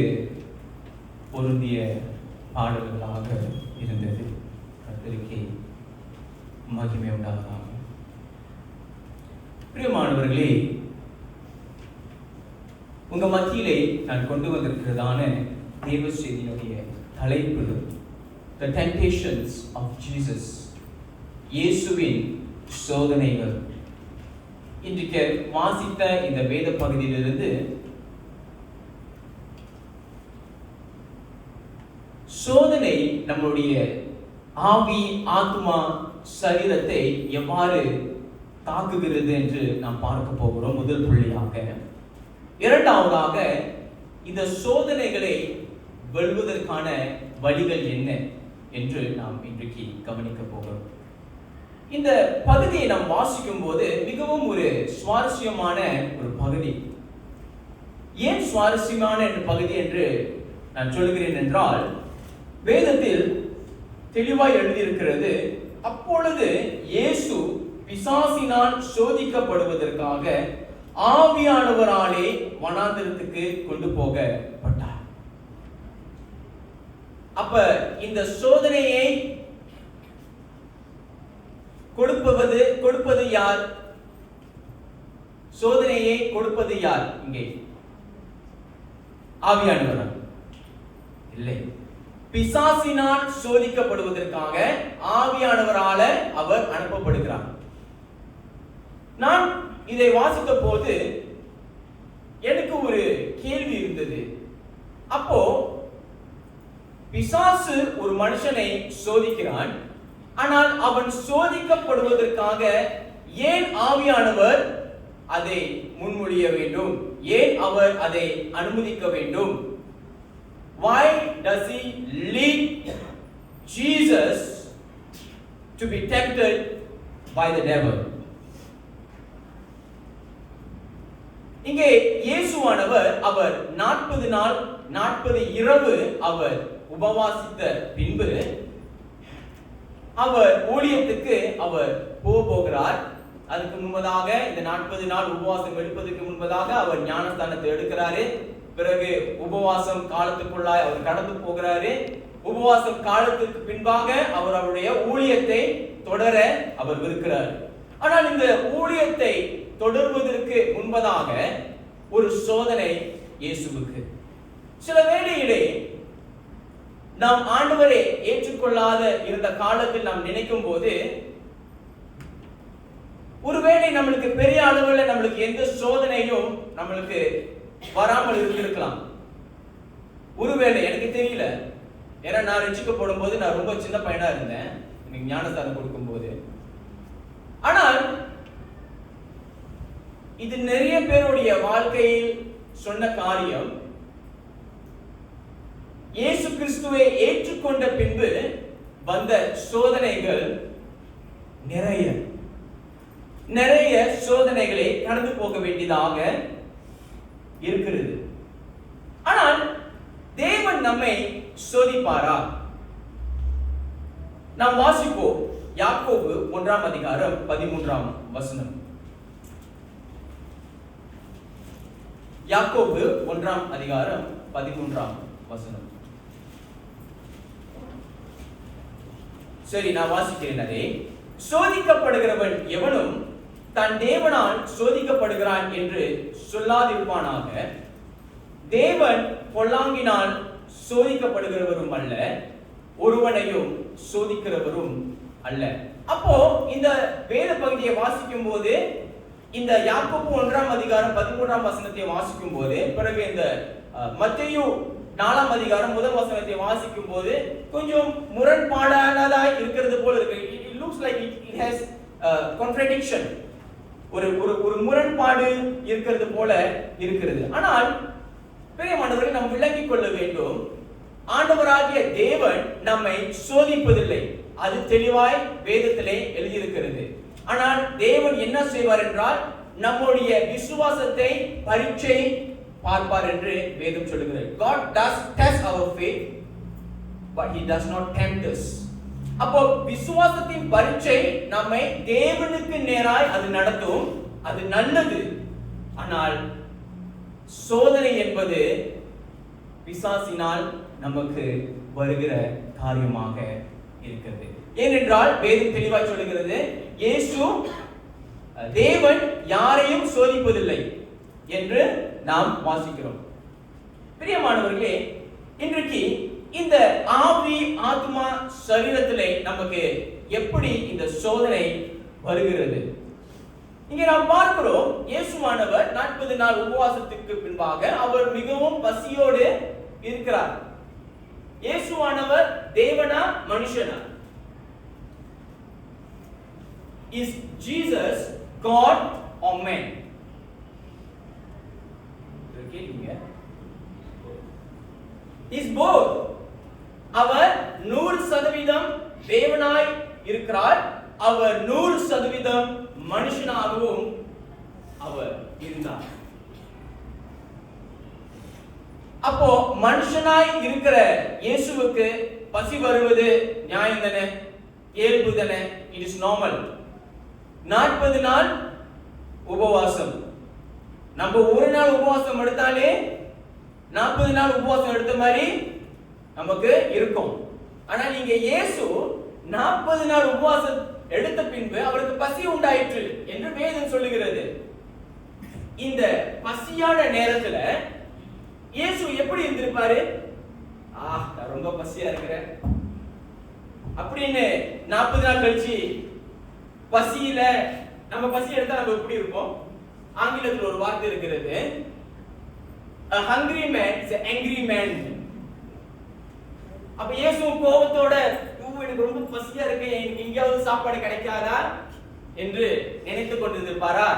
பொருந்திய பாடல்களாக இருந்தது. கர்த்தருக்கே மகிமை உண்டாகலாம். பிரியமானவர்களே, உங்க மத்தியிலே நான் கொண்டு வந்திருக்கிறதான தேவ செய்தியினுடைய தலைப்பு The Temptations of Jesus, இயேசுவின் சோதனைகள். இன்றைக்கு வாசித்த இந்த வேத பகுதியிலிருந்து சோதனை நம்முடைய ஆவி, ஆத்மா, சரீரத்தை எவ்வாறு தாக்குகிறது என்று நாம் பார்க்க போகிறோம். முதல் புள்ளியாக. இரண்டாவதாக, இந்த சோதனைகளை வெல்வதற்கான வழிகள் என்ன என்று நாம் இன்றைக்கு கவனிக்க போகிறோம். இந்த பகுதியை நாம் வாசிக்கும் போது மிகவும் ஒரு சுவாரஸ்யமான ஒரு பகுதி. ஏன் சுவாரஸ்யமான பகுதி என்று நான் சொல்கிறேன் என்றால், வேதத்தில் தெளிவாய் எழுதியிருக்கிறது, அப்பொழுது இயேசு பிசாசினால் சோதிக்கப்படுவதற்காக ஆவியானவராலே வனாந்தரத்துக்கு கொண்டு போகப்பட்டார். அப்ப இந்த சோதனையை கொடுப்பது யார்? சோதனையை கொடுப்பது யார்? இங்கே ஆவியானவர் இல்லை. பிசாசினால் சோதிக்கப்படுவதற்காக ஆவியானவரால அவர் அனுப்பப்படுகிறார். நான் இதை வாசித்த போது எனக்கு ஒரு கேள்வி இருந்தது. அப்போ பிசாசு ஒரு மனுஷனை சோதிக்கிறான், ஆனால் அவன் சோதிக்கப்படுவதற்காக ஏன் ஆவியானவர் அதை முன்மொழிய வேண்டும்? ஏன் அவர் அதை அனுமதிக்க வேண்டும்? Why does he lead Jesus to be tempted by the devil? இங்கே இயேசுவானவர் அவர் 40 நாள் 40 இரவு அவர் உபவாசித்த பின்பு அவர் ஊழியத்துக்கு அவர் போகிறார். அதுக்கு முன்பதாக, இந்த 40 நாள் உபவாசம் எடுப்பதற்கு முன்பதாக அவர் ஞானஸ்தானத்தை எடுக்கிறாரு. பிறகு உபவாசம் காலத்துக்குள்ளாய் அவர் கடந்து போகிறாரு. உபவாசம் காலத்துக்கு பின்பாக அவர் அவருடைய ஊழியத்தை தொடர அவர் விருக்கிறார். ஆனால் இந்த ஊழியத்தை தொடர்வதற்கு முன்பதாக ஒரு சோதனை இயேசுவுக்கு. சில வேளையிலே நாம் ஆண்டவரை ஏற்றுக்கொள்ளாத இருந்த காலத்தில் நாம் நினைக்கும் போது, ஒருவேளை நம்மளுக்கு பெரிய அளவில் நம்மளுக்கு எந்த சோதனையும் நம்மளுக்கு வராமல் இருந்திருக்கலாம். ஒருவேளை எனக்கு தெரியல, ஏன்னா நான் ரட்சிக்கப்படும் போது நான் ரொம்ப சின்ன பையனா இருந்தேன், எனக்கு ஞானஸ்தானம் கொடுக்கும் போது. ஆனால் இது நிறைய பேருடைய வாழ்க்கையில் சொன்ன காரியம். இயேசு கிறிஸ்துவை ஏற்றுக்கொண்ட பின்பு வந்த சோதனைகள் நிறைய சோதனைகளை கடந்து போக வேண்டியதாக இருக்கிறது. ஆனால் தேவன் நம்மை சோதிப்பாரா? நாம் வாசிப்போம் யாக்கோபு 1 அதிகாரம் 13 வசனம். யாக்கோபு 1 அதிகாரம் 13 வசனம். சரி, நான் வாசிக்கிறேன். அதை சோதிக்கப்படுகிறவன் எவனும் தன் தேவனால் சோதிக்கப்படுகிறான் என்று சொல்லாதிருப்பானாக. தேவன் பொல்லாங்கினால் சோதிக்கப்படுகிறவரும் அல்ல, ஒருவனையும் சோதிக்கிறவரும் அல்ல. அப்போ இந்த வேத பகுதியை வாசிக்கும் போது, இந்த யாக்கோபு 1 அதிகாரம் 13 வசனத்தை வாசிக்கும் போது, பிறகு இந்த மத்தேயு 4 அதிகாரம் 1 வசனத்தை வாசிக்கும் போது கொஞ்சம் முரண்பாடானதாய் இருக்கிறது போல இருக்கு. It looks like it has contradiction. ஒரு முரண்பாடு இருக்கிறது போல இருக்கிறது. ஆனால் பிரியமானவர்களே, நாம் விளங்கிக் கொள்ள வேண்டும், ஆண்டவராகிய தேவன் நம்மை சோதிப்பதில்லை. அது தெளிவாய் வேதத்திலே எழுதியிருக்கிறது. ஆனால் தேவன் என்ன செய்வார் என்றால், நம்முடைய விசுவாசத்தை பரீட்சை பார்ப்பார் என்று வேதம் சொல்லுகிறது. God does test our faith, but he does not tempt us. அப்போ விசுவாசத்தின் பரீட்சை நம்மை தேவனுக்கு நேராய் அது நடத்தும், அது நல்லது. ஆனால் சோதனை என்பது பிசாசினால் நமக்கு வருகிற காரியமாக இருக்கிறது. ஏனென்றால் வேதம் தெளிவாய் சொல்லுகிறது, இயேசு தேவன் யாரையும் சோதிப்பதில்லை என்று நாம் வாசிக்கிறோம். பிரியமானவர்களே, இன்றைக்கு இந்த ஆவி ஆத்மா சரீரத்திலே நமக்கு எப்படி இந்த சோதனை வருகிறது? இங்கே நாம் பார்க்கிறோம், இயேசுவானவர் 40 நாள் உபவாசத்துக்கு பின்பாக அவர் மிகவும் பசியோடு இருக்கிறார். இயேசுவானவர் தேவனா மனுஷனா? Is Jesus God or man? கேளுங்க. Is both. அவர் 100% தேவனாய் இருக்கிறார், அவர் 100% மனுஷனாகவும் அவர் இருந்தார். அப்போ மனுஷனாய் இருக்கிற இயேசுவுக்கு பசி வருவது நியாயம் தானே, இயல்பு தானே, இட் இஸ் நார்மல். 40 நாள் உபவாசம். நம்ம ஒரு நாள் உபவாசம் எடுத்தாலே 40 நாள் உபவாசம் எடுத்த மாதிரி நமக்கு இருக்கும். ஆனா நீங்க இயேசு 40 நாள் உபவாசம் எடுத்த பின்பு அவருக்கு பசி உண்டாயிற்று என்று வேதம் சொல்லுகிறது. இந்த பசியான நேரத்துல இயேசு எப்படி இருந்திருப்பாரு? நான் ரொம்ப பசியா இருக்கிறேன் அப்படின்னு 40 நாள் கழிச்சு பசியில நம்ம பசி எடுத்தா நம்ம எப்படி இருப்போம்? ஆங்கிலத்தில் ஒரு வார்த்தை இருக்கிறது, a hungry man is an angry man. அப்ப இயேசு கோபத்தோட எனக்கு ரொம்ப பசியா இருக்கு, எனக்கு எங்கேயாவது சாப்பாடு கிடைக்காதா என்று நினைத்துக் கொண்டிருப்பாரா?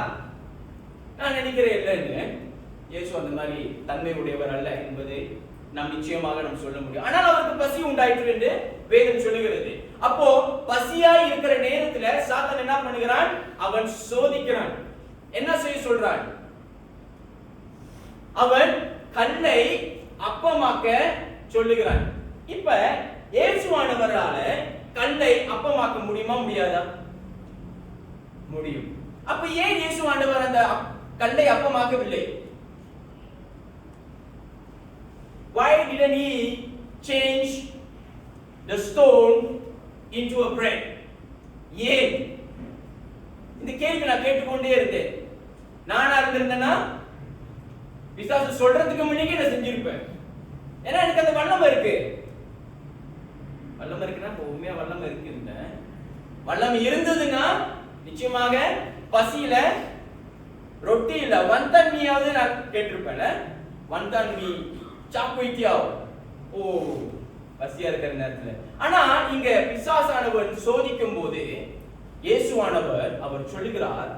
நான் நினைக்கிறேன் இல்லைன்னு. இயேசு அந்த மாதிரி தன்மை உடையவர் அல்ல என்பதை நாம் நிச்சயமாக நாம் சொல்ல முடியும். ஆனால் அவருக்கு பசி உண்டாயிற்று என்று வேதம் சொல்லுகிறது. அப்போ பசியாய் இருக்கிற நேரத்துல சாத்தான் என்ன பண்ணுகிறான்? அவன் சோதிக்கிறான். என்ன செய்ய சொல்றான்? அவன் கல்லை அப்பமாக்க சொல்லுகிறான். இப்ப இயேசுவானவரால கல்லை அப்பமாக்க முடியுமா முடியாதா? முடியும். அப்ப ஏன் இயேசுவானவர் அந்த கல்லை அப்பமாக்கவில்லை? Why didn't he change the stone into a bread? ஏன்? இந்த கேள்வி நான் கேட்டுக்கொண்டே இருந்தேன். நானா இருந்திருந்தேன்னா பிசாசு சொல்றதுக்கு முன்னாடி நான் செஞ்சிருப்பேன். ஏன்னா எனக்கு அந்த வல்லமை இருக்கு. வல்லமை இருக்குன்னா உண்மையா வல்லமை இருக்குன்னு, வல்லமை இருந்ததுன்னா நிச்சயமாக பசியில ரொட்டி இல்ல வந்தன் மீயாவது நான் கேட்டிருப்பேன். வந்தன் மீ சாக்குய்த்தியாவ், ஓ பசியா இருக்கிற நேரத்துல. ஆனா இங்க பிசாசானவர் சோதிக்கும் போது இயேசுவானவர் அவர் சொல்லுகிறார்,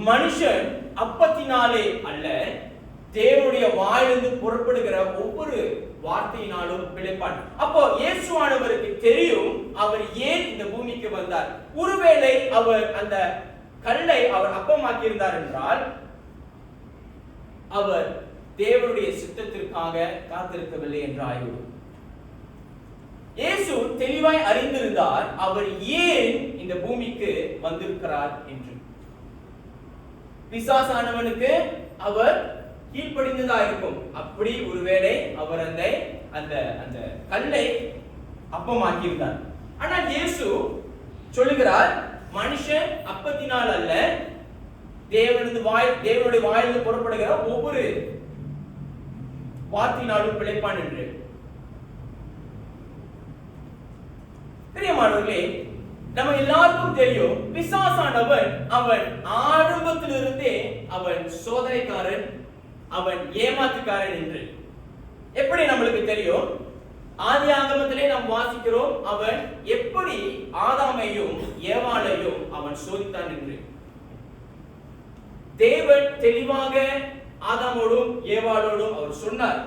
மனுஷன் அப்பத்தினாலே அல்ல தேவனுடைய வாயிலிருந்து புறப்படுகிற ஒவ்வொரு வார்த்தையினாலும் பிழைப்பான். அப்போ இயேசுவானவருக்கு தெரியும் அவர் ஏன் இந்த பூமிக்கு வந்தார். ஒருவேளை அவர் அந்த கல்லை அவர் அப்பமாக்கி இருந்தார் என்றால் அவர் தேவனுடைய சித்தத்திற்காக காத்திருக்கவில்லை என்று ஆய்வு. இயேசு தெளிவாய் அறிந்திருந்தார் அவர் ஏன் இந்த பூமிக்கு வந்திருக்கிறார் என்று. பிசாசானவனுக்கு அவர் கீழ்ப்படிந்ததா இருக்கும். அப்படி ஒருவேளை அவர் அந்த அந்த கல்லை அப்பமாக்கி இருந்தார். ஆனால் இயேசு சொல்லுகிறார், மனுஷன் அப்பத்தினால் அல்ல தேவனுடைய வாயிலிருந்து புறப்படுகிற ஒவ்வொரு வார்த்தையினாலும் பிழைப்பான் என்று. பிரியமானவர்களே, நம்ம எல்லாருக்கும் தெரியும் பிசாசானவன் அவன் ஆரம்பத்திலிருந்தே அவன் சோதனைக்காரன், அவன் ஏமாற்றுக்காரன் என்று. எப்படி நம்மளுக்கு தெரியும்? ஆதி ஆகமத்திலே நாம் வாசிக்கிறோம் அவன் எப்படி ஆதாமையும் ஏவாளையும் அவன் சோதித்தான் என்று. தேவன் தெளிவாக ஆதாமோடும் ஏவாளோடும் அவர் சொன்னார்,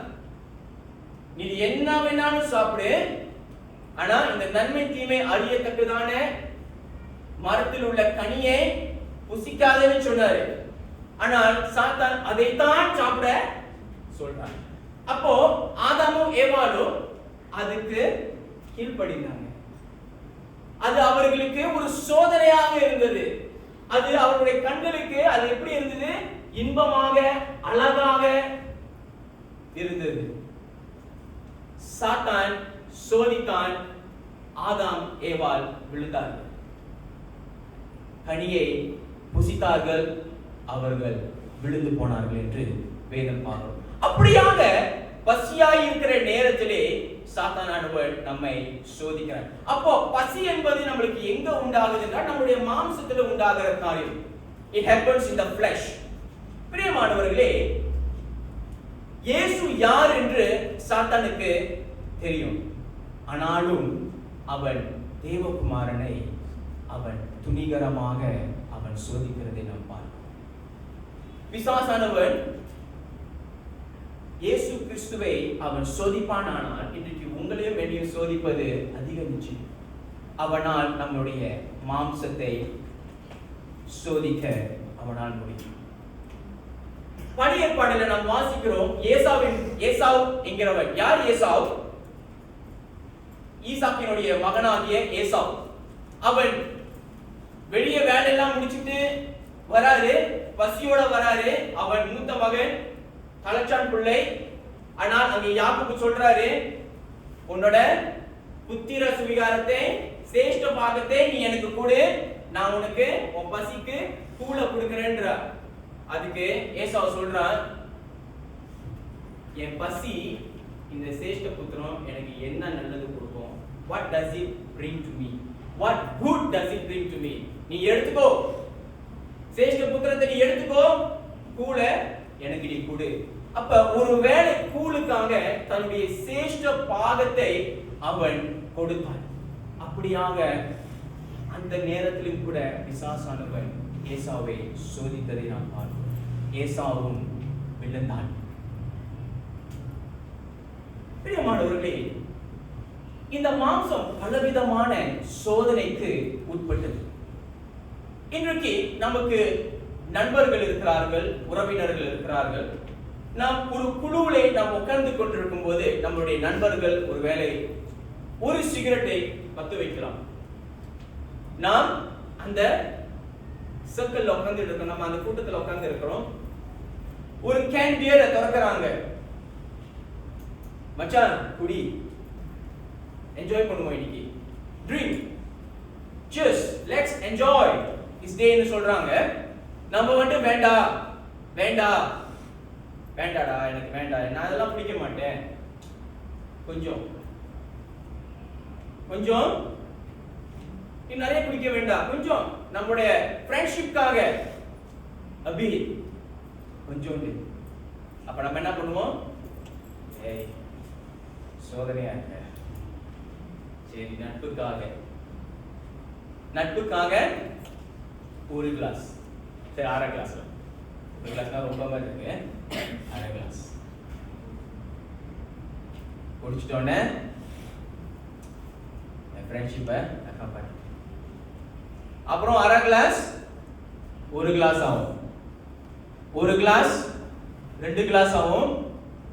நீ என்ன வேணாலும் சாப்பிடு, ஆனா இந்த நன்மை தீமை அறியத்தக்கதான மரத்தில் உள்ள கனியை புசிக்காதேன்னு சொன்னாரு. ஆனால் சாத்தான் அதைத்தான் சாப்பிட சொல்றான். அப்போ ஆதாமும் ஏவாளும் அதுக்கு கீழ்ப்படிந்தாங்க. அது அவர்களுக்கு ஒரு சோதனையாக இருந்தது. அது அவருடைய கண்களுக்கு அது எப்படி இருந்தது? இன்பமாக அழகாக இருந்தது. சாத்தான் சோதித்தான், ஆதாம் ஏவாள் விழுந்தார்கள். கனியை புசித்தார்கள், அவர்கள் விழுந்து போனார்கள் என்று வேதம் பார்க்கிறோம். அப்படியாக பசியாய் இருக்கிற நேரத்திலே சாத்தானானவர் நம்மை சோதிக்கிறார். அப்போ பசி என்பது நம்மளுக்கு எங்க உண்டாகுது என்றால் நம்முடைய மாம்சத்துல உண்டாகிற காரியம். It happens in the flesh. பிரியமானவர்களே, இயேசு யார் என்று சாத்தானுக்கு தெரியும். ஆனாலும் அவன் தேவகுமாரனை அவன் துணிகரமாக அவன் அவன் சோதிக்கிறதை நாம் பார்க்கிறோம். பிசாசானவன் இயேசு கிறிஸ்துவை அவன் சோதிப்பானானால் இன்றைக்கு உங்களையும் என்னையும் சோதிப்பது அதிக நிச்சயம். அவனால் நம்முடைய மாம்சத்தை சோதிக்க அவனால் முடியும். பழைய ஏற்பாட்டில் நாம் வாசிக்கிறோம், ஏசாவ் என்கிறவன். யார் ஏசாவ்? ஈசாக்கினுடைய மகனாகிய ஏசாவ். அவன் வெளியே வேலையெல்லாம் முடிச்சுட்டு வராரு, பசியோட வராரு. அவன் மூத்த மகன், தலைச்சான் பிள்ளை. ஆனால் அங்கே யாக்கோபு சொல்றாரு, உன்னோட புத்திர சுவிகாரத்தை, சேஷ்ட பாகத்தை நீ எனக்கு கொடு, நான் உனக்கு உன் பசிக்கு கூலை கொடுக்கிறேன்ற. அதுக்கு ஏசாவ் சொல்றான், என் பசி இந்த சேஷ்ட புத்திரம் எனக்கு என்ன நல்லது கொடுக்கும்? What does it bring to me? What good does it bring to me? நீ எடுத்துக்கோ, சேஷ்ட புத்திரத்தை நீ எடுத்துக்கோ, கூலை எனக்கு நீ கொடு. அப்ப ஒருவேளை கூலுக்காக தன்னுடைய சேஷ்ட பாகத்தை அவன் கொடுத்தான். அப்படியாக அந்த நேரத்திலும் கூட பிசாசானவன் ஏசாவை சோதித்ததை நாம் பார்க்கிறோம். ஏசாவும் விழுந்தான். பிரியமானவர்களே, இந்த மாம்சம் பலவிதமான சோதனைக்கு உட்பட்டது. இன்றைக்கு நமக்கு நண்பர்கள் இருக்கிறார்கள், உறவினர்கள் இருக்கிறார்கள். நாம் ஒரு குழுவிலே நாம் உட்கார்ந்து கொண்டிருக்கும் போது நம்முடைய நண்பர்கள் ஒருவேளை ஒரு சிகரெட்டை பத்து வைக்கலாம். நாம் அந்த சர்க்கிள் உட்கார்ந்து இருக்கோம், நம்ம அந்த கூட்டத்தில் உட்கார்ந்து இருக்கிறோம். ஒரு கேன் பியரை திறக்கிறாங்க. மச்சான் குடி, என்ஜாய் பண்ணுவோம் இன்னைக்கு, drink, cheers, let's enjoy this day ன்னு சொல்றாங்க. நம்ம வந்து வேண்டாம் வேண்டாம் வேண்டாடா, எனக்கு வேண்டாம், நான் அதெல்லாம் பிடிக்க மாட்டேன், கொஞ்சம் கொஞ்சம் இன்னும் நிறைய குடிக்க வேண்டாம், கொஞ்சம் நம்முடைய ஃப்ரெண்ட்ஷிப்காக அபி கொஞ்சோண்டு. அப்ப நம்ம என்ன பண்ணுவோம்? ஏய் சோதனையா இருக்க, சரி நட்புக்காக ஒரு கிளாஸ், சரி அரை கிளாஸ், ஒரு கிளாஸ்னா ரொம்ப மாதிரி இருக்கு, அரை கிளாஸ் குடிச்சிட்டோன்னே ஃப்ரெண்ட்ஷிப்பை காப்பாற்றி. அப்புறம் அரை கிளாஸ் ஒரு கிளாஸ் ஆகும், ஒரு கிளாஸ் 2 கிளாஸ் ஆகும்,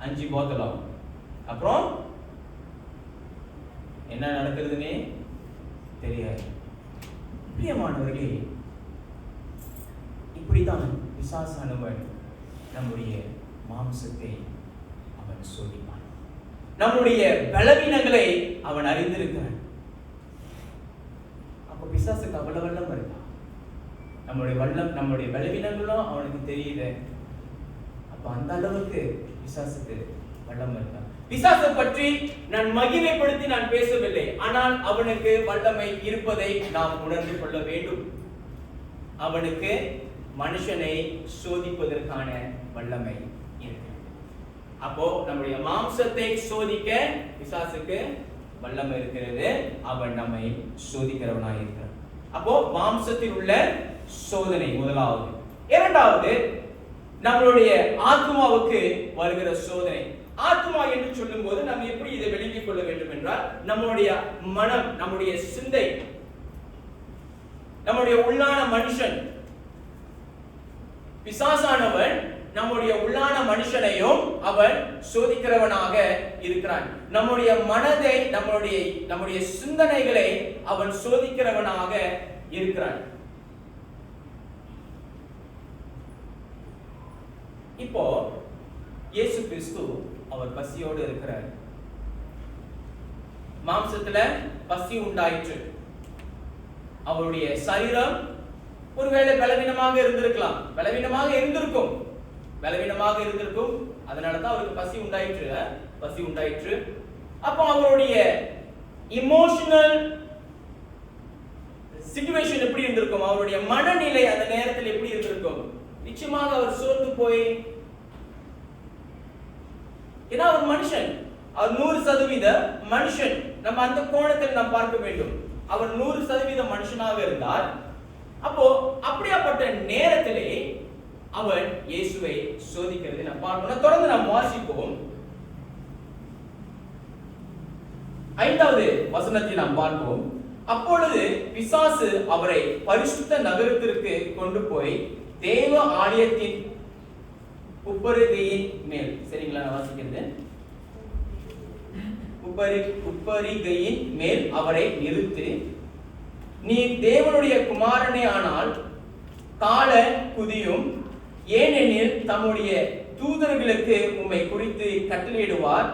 5 போத்தல் ஆகும். அப்புறம் என்ன நடக்கிறதுனே தெரியாது. பிரியமானவர்களே, இப்படிதான் பிசாசானவன் நம்முடைய மாம்சத்தை அவன் சோதிப்பான். நம்முடைய பலவீனங்களை அவன் அறிந்திருக்கிறான். அப்ப பிசாசுக்கு அவ்வளவு வல்லம் இருக்கா? நம்முடைய பலவீனங்களும் அவனுக்கு தெரியுது. அப்ப அந்த அளவுக்கு பிசாசுக்கு வல்லம் இருக்கா? பிசாசை பற்றி நான் மகிமைப்படுத்தி நான் பேசவில்லை, ஆனால் அவனுக்கு வல்லமை இருப்பதை நாம் உணர்ந்து கொள்ள வேண்டும். அவனுக்கு மனுஷனை சோதிப்பதற்கான வல்லமை இருக்கிறது. அப்போ நம்முடைய மாம்சத்தை சோதிக்க பிசாசுக்கு வல்லமை இருக்கிறது. அவன் நம்மை சோதிக்கிறவனாய் இருக்கிறான். அப்போ மாம்சத்தில் உள்ள சோதனை முதலாவது. இரண்டாவது, நம்மளுடைய ஆத்மாவுக்கு வருகிற சோதனை. ஆத்மா என்று சொல்லும் போது நம்ம எப்படி இதை விளங்கிக் கொள்ள வேண்டும் என்றால், நம்முடைய மனம், நம்முடைய சிந்தை, நம்முடைய உள்ளான மனுஷன். பிசாசானவன் நம்முடைய உள்ளான மனுஷனையும் அவன் சோதிக்கிறவனாக இருக்கிறான். நம்முடைய மனதை, நம்முடைய சிந்தனைகளை அவன் சோதிக்கிறவனாக இருக்கிறான். இப்போ இயேசு கிறிஸ்து அவர் பசியோடு இருக்கிறார். மாம்சத்துல பசி உண்டாயிற்று. அவருடைய சரீரம் ஒருவேளை பலவீனமாக இருந்திருக்கும். அதனாலதான் அவருக்கு பசி உண்டாயிற்று. அப்போ அவருடைய இமோஷனல் சிச்சுவேஷன் எப்படி இருந்திருக்கும்? அவருடைய மனநிலை அந்த நேரத்தில் எப்படி இருந்திருக்கும்? நிச்சயமாக அவர் சோர்ந்து போய், ஏன்னா அவர் மனுஷன், அவர் 100% மனுஷன். நம்ம அந்த கோணத்தில் நாம் பார்க்க வேண்டும். அவர் 100% மனுஷனாக இருந்தால் அப்போ அப்படியாப்பட்ட நேரத்திலே அவன் இயேசுவை சோதிக்கிறது நாம் பார்க்கணும். தொடர்ந்து நாம் வாசிப்போம். 5வது வசனத்தை நாம் பார்ப்போம். அப்பொழுது பிசாசு அவரை பரிசுத்த நகரத்திற்கு கொண்டு போய் தேவ ஆலயத்தின் உப்பரிகையின் மேல், சரிங்களா, நான் வாசிக்கிறது, உப்பரிகையின் மேல் அவரை நிறுத்தி, நீ தேவனுடைய குமாரனே ஆனால் கால குதியும், ஏனெனில் தம்முடைய தூதர்களுக்கு உம்மை குறித்து கட்டளையிடுவார்,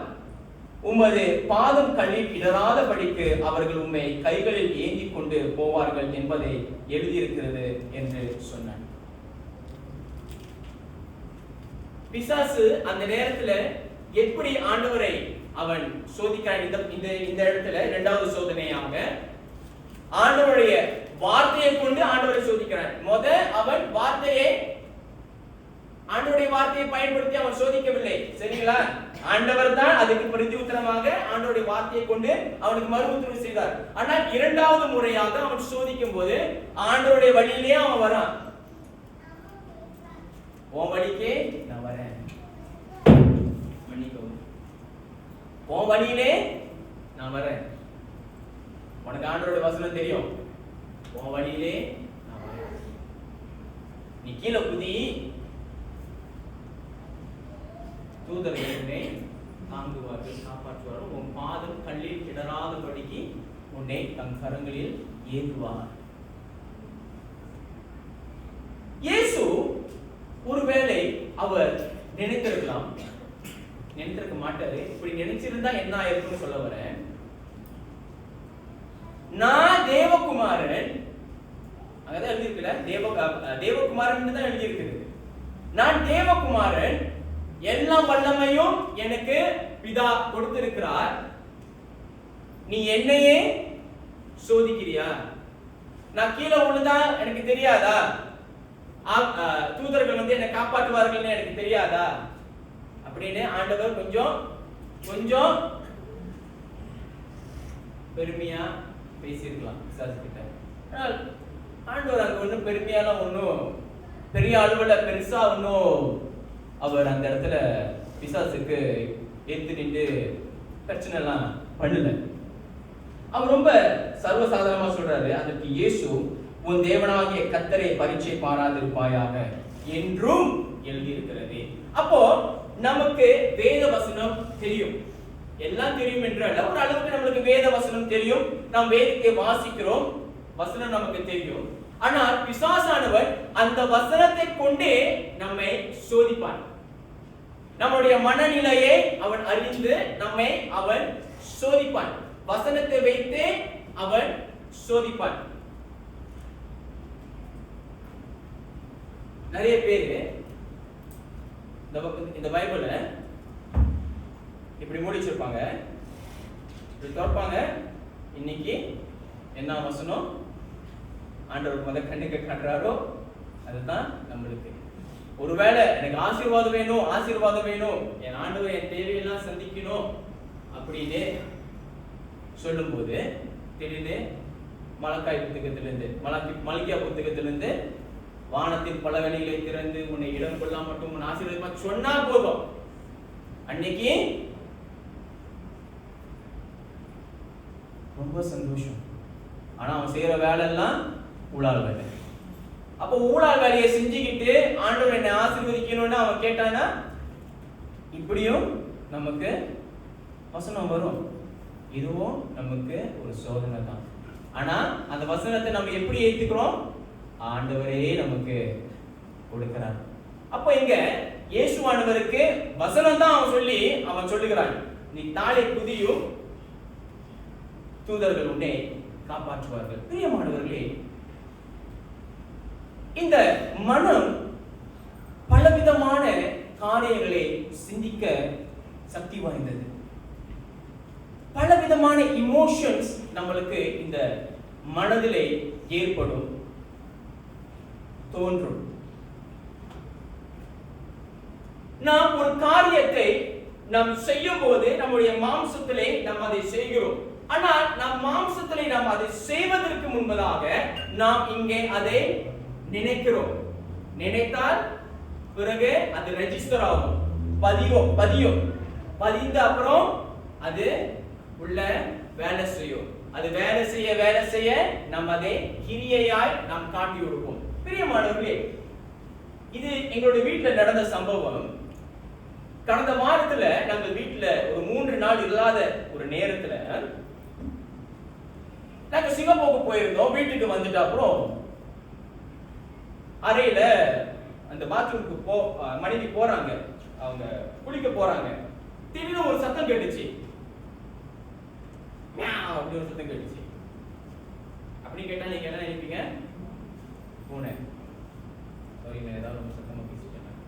உமது பாதம் கல்லில் இடராதபடிக்கு அவர்கள் உம்மை கைகளில் ஏந்தி கொண்டு போவார்கள் என்பதை எழுதியிருக்கிறது என்று சொன்னார். பிசாசு அந்த நேரத்துல எப்படி ஆண்டவரை அவன் சோதிக்கிறான்? இந்த இடத்துல 2வது சோதனையாக ஆண்டவருடைய வார்த்தையை கொண்டு ஆண்டவரை சோதிக்கிறான். அவன் ஆண்டவருடைய வார்த்தையை பயன்படுத்தி அவன் சோதிக்கவில்லை, சரிங்களா? ஆண்டவர் தான் அதுக்கு பிரதி உத்தரமாக ஆண்டவருடைய வார்த்தையை கொண்டு அவனுக்கு மறு உத்தரவு செய்தார். ஆனால் 2வது முறையாக அவன் சோதிக்கும் போது ஆண்டவருடைய வழியிலே அவன் வரான். உன் வழிக்கே நான் வரேன், மன்னிக்கவும், உன் வழியிலே நான் வரேன். உனக்கு ஆண்டவருடைய வசனம் தெரியும், உன் வழியிலே நான் வரேன், நீ கீழே குதி, தூதர்களை தாங்குவார்கள், காப்பாற்றுவார்கள், உன் பாதம் கல்லில் இடராதபடிக்கு உன்னை தம் கரங்களில் ஏந்துவார். இயேசு ஒருவேளை அவர் நினைத்திருக்கலாம், நினைத்திருக்க மாட்டாரு. இப்படி நினைச்சிருந்தா என்ன ஆயிருக்குன்னு சொல்ல வரேன். நான் தேவகுமாரன், அங்கதான் எழுதியிருக்கல, தேவகுமாரன் தான் எழுதியிருக்கிறது. நான் தேவகுமாரன், எல்லா வல்லமையும் எனக்கு பிதா கொடுத்திருக்கிறார், நீ என்னையே சோதிக்கிறியா? நான் கீழே விழுந்தா எனக்கு தெரியாதா? தூதர்கள் என்னை காப்பாற்றுவார்கள் எனக்கு தெரியாதா? அப்படின்னு ஆண்டவர் கொஞ்சம் பெருமையா பேசியிருக்கலாம் பிசாசுகிட்ட. ஆனால் ஆண்டவர் அங்க ஒன்றும் பெருமையாலாம் ஒன்றும் பெரிய அளவுல பெருசா ஒன்றும் அவர் அந்த இடத்துல பிசாசுக்கு ஏத்து நின்று பிரச்சனை எல்லாம் பண்ணல. அவர் ரொம்ப சர்வசாதாரணமா சொல்றாரு. அதற்கு இயேசு, உன் தேவனாகிய கர்த்தரை பரீட்சை பாராதிருப்பாயாக என்றும் எழுதியிருக்கிறது. அப்போ நமக்கு வேத வசனம் தெரியும், எல்லாம் தெரியும் என்றால் ஒரு அளவுக்கு நம்மளுக்கு வேத வசனம் தெரியும், நாம் வேதத்தை வாசிக்கிறோம், வசனம் நமக்கு தெரியும். ஆனால் பிசாசானவன் அந்த வசனத்தை கொண்டே நம்மை சோதிப்பான். நம்முடைய மனநிலையை அவன் அறிந்து நம்மை அவன் சோதிப்பான். வசனத்தை வைத்து அவன் சோதிப்பான். நிறைய பேரு இந்த பைபிள இப்படி மூடி வச்சிருப்பாங்க, இப்படி திறப்பாங்க, இன்னைக்கு என்ன வசனம் ஆண்டவர் கண்ணுக்கு காட்டுறாரோ அதுதான் நம்மளுக்கு. ஒருவேளை எனக்கு ஆசீர்வாதம் வேணும், என் ஆண்டவர் என் தேவையெல்லாம் சந்திக்கணும் அப்படின்னு சொல்லும் போது திடீர்னு மல்கியா புத்தகத்திலிருந்து வானத்தின் பல வழிகளை திறந்து உன்னை இடம் கொள்ளாம மட்டும் உன் ஆசீர்வாதமா சொன்னா போதும், அன்னைக்கு ரொம்ப சந்தோஷம். ஆனா அவன் செய்யற வேலை எல்லாம் ஊழல் வேலை. அப்ப ஊழல் வேலையை செஞ்சுக்கிட்டு ஆண்டவர் என்னை ஆசீர்வதிக்கணும்னு அவன் கேட்டானா இப்படியும் நமக்கு வசனம் வரும். இதுவும் நமக்கு ஒரு சோதனை தான். ஆனா அந்த வசனத்தை நம்ம எப்படி ஏத்துக்கிறோம்? ஆண்டவரே நமக்கு கொடுக்கிறார். அப்ப இங்க இயேசுவானவருக்கு வசனம் தான் அவன் சொல்லுகிறான், நீ தாளை குதியும், தூதர்கள் உன்னை காப்பாற்றுவார்கள். பிரியமானவர்களே, இந்த மனம் பலவிதமான காரியங்களை சிந்திக்க சக்தி வாய்ந்தது. பலவிதமான இமோஷன்ஸ் நம்மளுக்கு இந்த மனதிலே ஏற்படும், தோன்றும். நாம் ஒரு காரியத்தை நாம் செய்யும் போது நம்முடைய மாம்சத்திலே நாம் அதை செய்கிறோம். ஆனால் நாம் மாம்சத்திலே நாம் அதை செய்வதற்கு முன்பதாக நாம் இங்கே அதை நினைக்கிறோம். நினைத்தால் பிறகு அது ரெஜிஸ்டர் ஆகும், பதிந்த அப்புறம் அது உள்ள வேலை செய்யும். அது வேலை செய்ய நாம் அதை கிரியையாய் நாம் காட்டி கொடுப்போம். பிரியமானவர்களே, இது எங்களுடைய வீட்டில் நடந்த சம்பவம். கடந்த வாரத்துல நாங்கள் வீட்டுல ஒரு 3 நாள் இல்லாத ஒரு நேரத்துல நாங்க சிங்கப்பூருக்கு போயிருந்தோம். வீட்டுக்கு வந்துட்டு அப்புறம் அறையில அந்த பாத்ரூமுக்கு மனைவி போறாங்க, அவங்க குளிக்க போறாங்க. திடீர்னு ஒரு சத்தம் கேட்டுச்சு, அப்படி ஒரு சத்தம் கேட்டுச்சு. அப்படி கேட்டா நீங்க என்ன நினைப்பீங்க? பூனை. சாரி, நான் ஏதாவது ரொம்ப சத்தமா பேசிட்டேன்.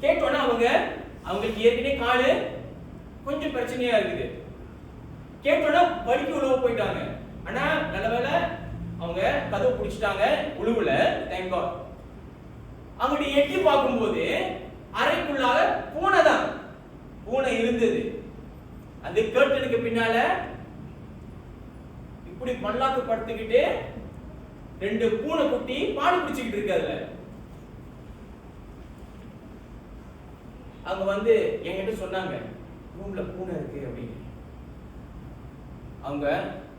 கேட்டோன்னா அவங்களுக்கு ஏற்கனவே காலு கொஞ்சம் பிரச்சனையா இருக்குது. கேட்டோன்னா வலிக்கு உழவு போயிட்டாங்க. ஆனா நல்லவேளை அவங்க கதவு பிடிச்சிட்டாங்க, உழுவுல. Thank God. அவங்க எட்டி பார்க்கும்போது அறைக்குள்ளாக பூனை இருந்தது. அந்த கேட்டனுக்கு பின்னால இப்படி மல்லாக்கு படுத்துக்கிட்டு 2 பூனை குட்டி பாடு பிடிச்சுக்கிட்டு இருக்கு. அதுல அவங்க என்கிட்ட சொன்னாங்க, ரூம்ல பூனை இருக்கு அப்படின்னு. அவங்க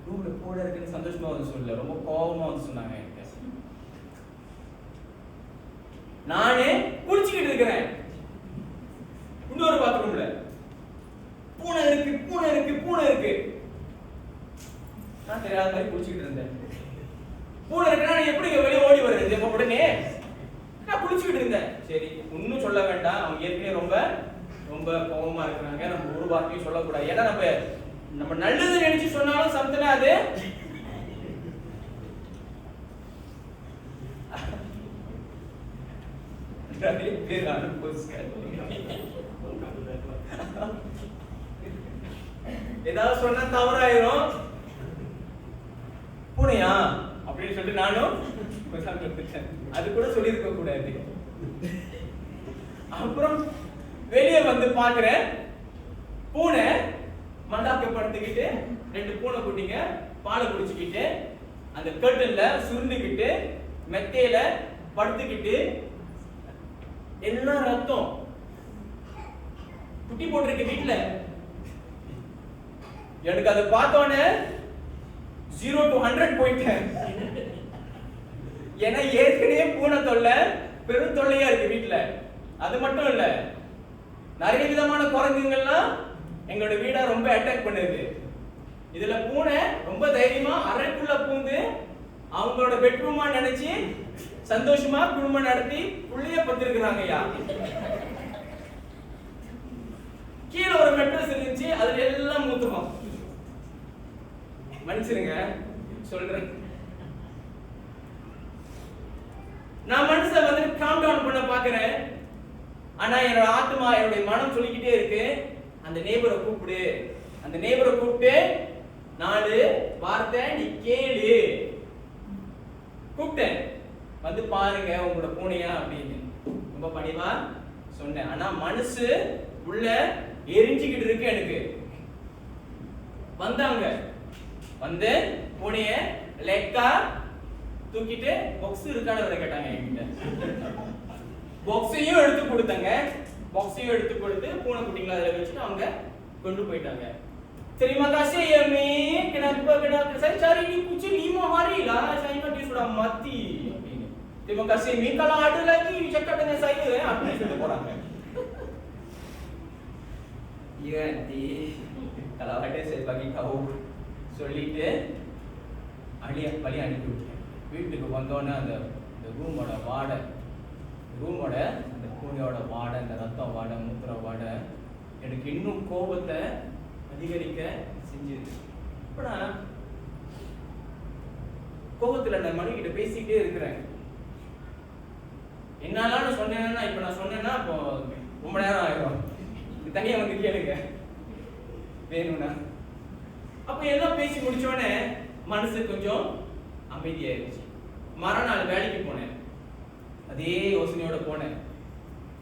ரூம்ல பூனை இருக்குன்னு சந்தோஷமா சொல்லல, ரொம்ப கோபமா சொன்னாங்க என்கிட்ட. நானே குளிச்சுக்கிட்டு இருக்கிறேன் இன்னொரு பாத்ரூம்ல. பூனை இருக்கு. நான் தெரியாத மாதிரி குளிச்சுக்கிட்டு இருந்தேன். பூனை இருக்குன்னா எப்படி வெளியே ஓடி வருது உடனே? நான் குளிச்சுக்கிட்டு இருந்தேன். சரி, ஒன்னும் சொல்ல வேண்டாம், அவங்க ஏற்கனவே ரொம்ப ரொம்ப கோபமா இருக்கிறாங்க, நம்ம ஒரு வார்த்தையும் சொல்லக்கூடாது. ஏன்னா நம்ம நல்லது நினைச்சு சொன்னாலும் சம்திங் அது ஏதாவது சொன்னா தவறாயிரும். பூனையா அப்படின்னு சொல்லிட்டு நானும் அது கூட சொல்லியிருக்க கூடாது. அப்புறம் வெளியே பாக்குறேன், பூனை மண்டாக்கப்படுத்திக்கிட்டு 2 பூனை குட்டிங்க பாலை குடிச்சுக்கிட்டு அந்த கர்டன்ல சுருண்டுக்கிட்டு மெத்தையில படுத்துக்கிட்டு எல்லாம் ரத்தம். குட்டி போட்டிருக்கு வீட்டுல. எனக்கு அதை பார்த்தோன்னே 0 to 100 போயிட்டேன். ஏன்னா ஏற்கனவே பூனை தொல்லை பெரும் தொல்லையா இருக்கு வீட்டுல. அது மட்டும் இல்ல, நிறைய விதமான குரங்குங்கள்லாம் எங்களோட வீடை ரொம்ப அட்டாக் பண்ணுது. இதுல பூனை ரொம்ப தைரியமா அறைக்குள்ள பூந்து அவங்களோட பெட்ரூமா நினைச்சு சந்தோஷமா குடும்பம் நடத்தி புள்ளைய பத்திருக்கிறாங்க. ஐயா, கீழே ஒரு மெட்ரஸ் இருந்துச்சு, அதுல எல்லாம் மூத்துவோம். மன்னிச்சிருங்க சொல்றேன். நான் மனசை காம் டவுன் பண்ண பாக்குறேன். ஆனா என்னோட ஆத்மா, என்னுடைய மனம் சொல்லிக்கிட்டே இருக்கு, அந்த நேபரை கூப்பிடு. அந்த நேபரை கூப்பிட்டு 4 வார்த்தை நீ கேளு. கூப்பிட்டேன், பாருங்க உங்களோட பூனையா அப்படின்னு ரொம்ப பணிவா சொன்னேன். ஆனா மனசு உள்ள எரிஞ்சுக்கிட்டு இருக்கு எனக்கு. வந்தாங்க, பூனைய லைட்டா தூக்கிட்டு பாக்ஸ் இருக்கான்னு கேட்டாங்க என்கிட்ட. பாக்ஸையும் எடுத்து கொடுத்தாங்க. பாக்ஸையும் எடுத்து கொடுத்து பூனை குட்டிங்களை அதில் வச்சுட்டு அவங்க கொண்டு போயிட்டாங்க. Terima kasih ya Mi, kenapa saya cari ini kucing 5 hari lah, saya ingat dia sudah mati. Terima kasih Mi, kalau ada lagi cakap dengan saya ya, apa sudah போறாங்க. Ya nanti kalau ada saya bagi tahu சொல்லிட்டு வழி அனுப்பி விட்டேன். வீட்டுக்கு வந்தோன்னே அந்த ரூமோட வாடை, அந்த பூனையோட வாடை, அந்த ரத்தம் வாடை, மூத்திர வாடை எனக்கு இன்னும் கோபத்தை அதிகரிக்க செஞ்சது. இப்ப நான் கோபத்துல நான் மனைவிகிட்ட பேசிக்கிட்டே இருக்கிறேன். என்னால சொன்னேன்னா, இப்ப நான் சொன்னேன்னா இப்போ ரொம்ப நேரம் ஆயிடும். தனியா கேளுங்க வேணும்னா. அப்ப எல்லாம் பேசி முடிச்சோடனே மனசு கொஞ்சம் அமைதியாயிருச்சு. மறுநாள் வேலைக்கு போனேன், அதே யோசனையோட போனேன்.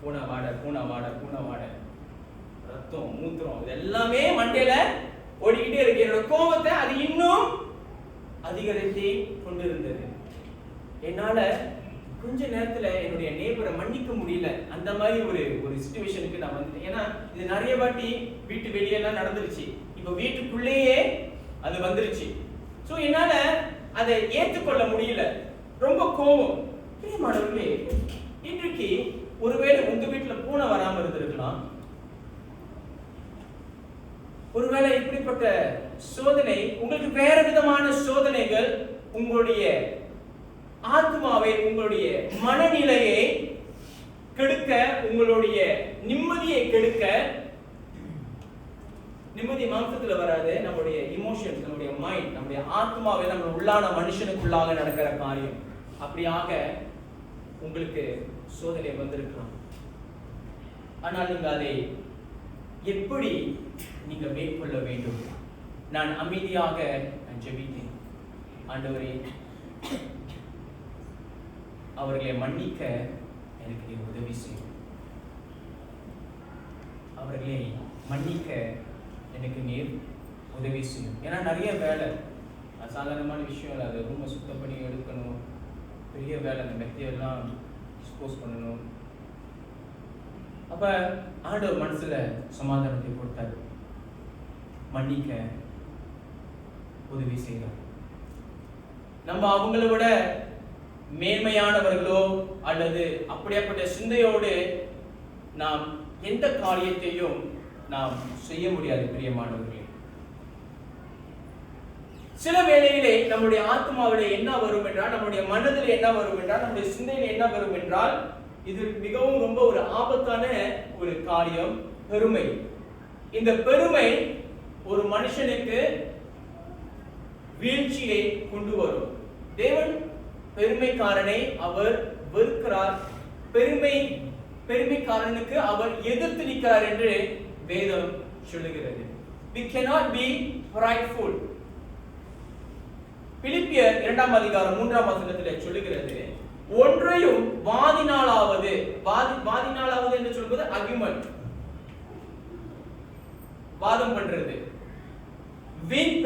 பூனை வாடை. ரத்தம் மூத்திரம் இது எல்லாமே மண்டையில ஓடிக்கிட்டே இருக்கு. என்னோட கோபத்தை அது இன்னும் அதிகரித்து கொண்டிருந்தது. என்னால கொஞ்ச நேரத்துல என்னுடைய நேபரை மன்னிக்க முடியல. அந்த மாதிரி ஒரு சிச்சுவேஷனுக்கு நான் வந்துட்டேன். ஏன்னா இது நிறைய வாட்டி வீட்டு வெளியெல்லாம் நடந்துருச்சு, இப்ப வீட்டுக்குள்ளேயே அது வந்துருச்சு. சோ என்னால அதை ஏற்றுக்கொள்ள முடியல, ரொம்ப கோபம். பிரியமானவர்களே, இன்றைக்கு ஒருவேளை உங்க வீட்டுல பூனை வராம இருந்திருக்கலாம். ஒருவேளை இப்படிப்பட்ட சோதனை உங்களுக்கு வேற விதமான சோதனைகள் உங்களுடைய ஆத்மாவை, உங்களுடைய மனநிலையை கெடுக்க, உங்களுடைய நிம்மதியை கெடுக்க. நிம்மதி மாம்சத்துல வராது, நம்முடைய இமோஷன்ஸ், நம்முடைய மைண்ட், நம்முடைய ஆத்மாவை, நம்ம உள்ளான மனுஷனுக்குள்ளாக நடக்கிற காரியம். அப்படியாக உங்களுக்கு சோதனை வந்திருக்கலாம். ஆனால் நீங்க அதை எப்படி நீங்க மேற்கொள்ள வேண்டும்? நான் அமைதியாக ஜெபித்தேன். ஆண்டவரே, அவர்களை மன்னிக்க எனக்கு நீ உதவி செய்யும். அவர்களை மன்னிக்க எனக்கு நீர் உதவி செய்யும். ஏன்னா நிறைய வேலை, சாதாரணமான விஷயம் இல்லை. அது ரூமை சுத்தம் பண்ணி எடுக்கணும், பெரிய வேலை. அந்த மெத்தையெல்லாம் டிஸ்போஸ் பண்ணணும். அப்ப ஆண்டவர் மனசுல சமாதானத்தை கொடுத்தார், மன்னிக்க உதவி செய்தார். நம்ம அவங்கள விட மேன்மையானவர்களோ அல்லது அப்படியாப்பட்ட சிந்தையோடு நாம் எந்த காரியத்தையும் நாம் செய்ய முடியாது. பிரியமானவர்களே, சில வேளையிலே நம்முடைய ஆத்மாவிலே என்ன வரும் என்றால், நம்முடைய மனதில் என்ன வரும் என்றால், நம்முடைய சிந்தையில் என்ன வரும் என்றால், இது மிகவும் ரொம்ப ஒரு ஆபத்தான ஒரு காரியம், பெருமை. இந்த பெருமை ஒரு மனுஷனுக்கு வீழ்ச்சியை கொண்டு வரும். தேவன் பெருமைக்காரனை அவர் வெறுக்கிறார். பெருமைக்காரனுக்கு அவர் எதிர்த்து நிற்கிறார் என்று வேதம் சொல்லுகிறது. We cannot be prideful. பிலிப்பியர் 2ஆம் அதிகாரம் 3ஆம் வசனத்தில் சொல்லுகிறது, ஒன்றையும் வாதினாலாவது என்று சொல்வது ஆர்குமென்ட், வாதம் பண்றது, வீண்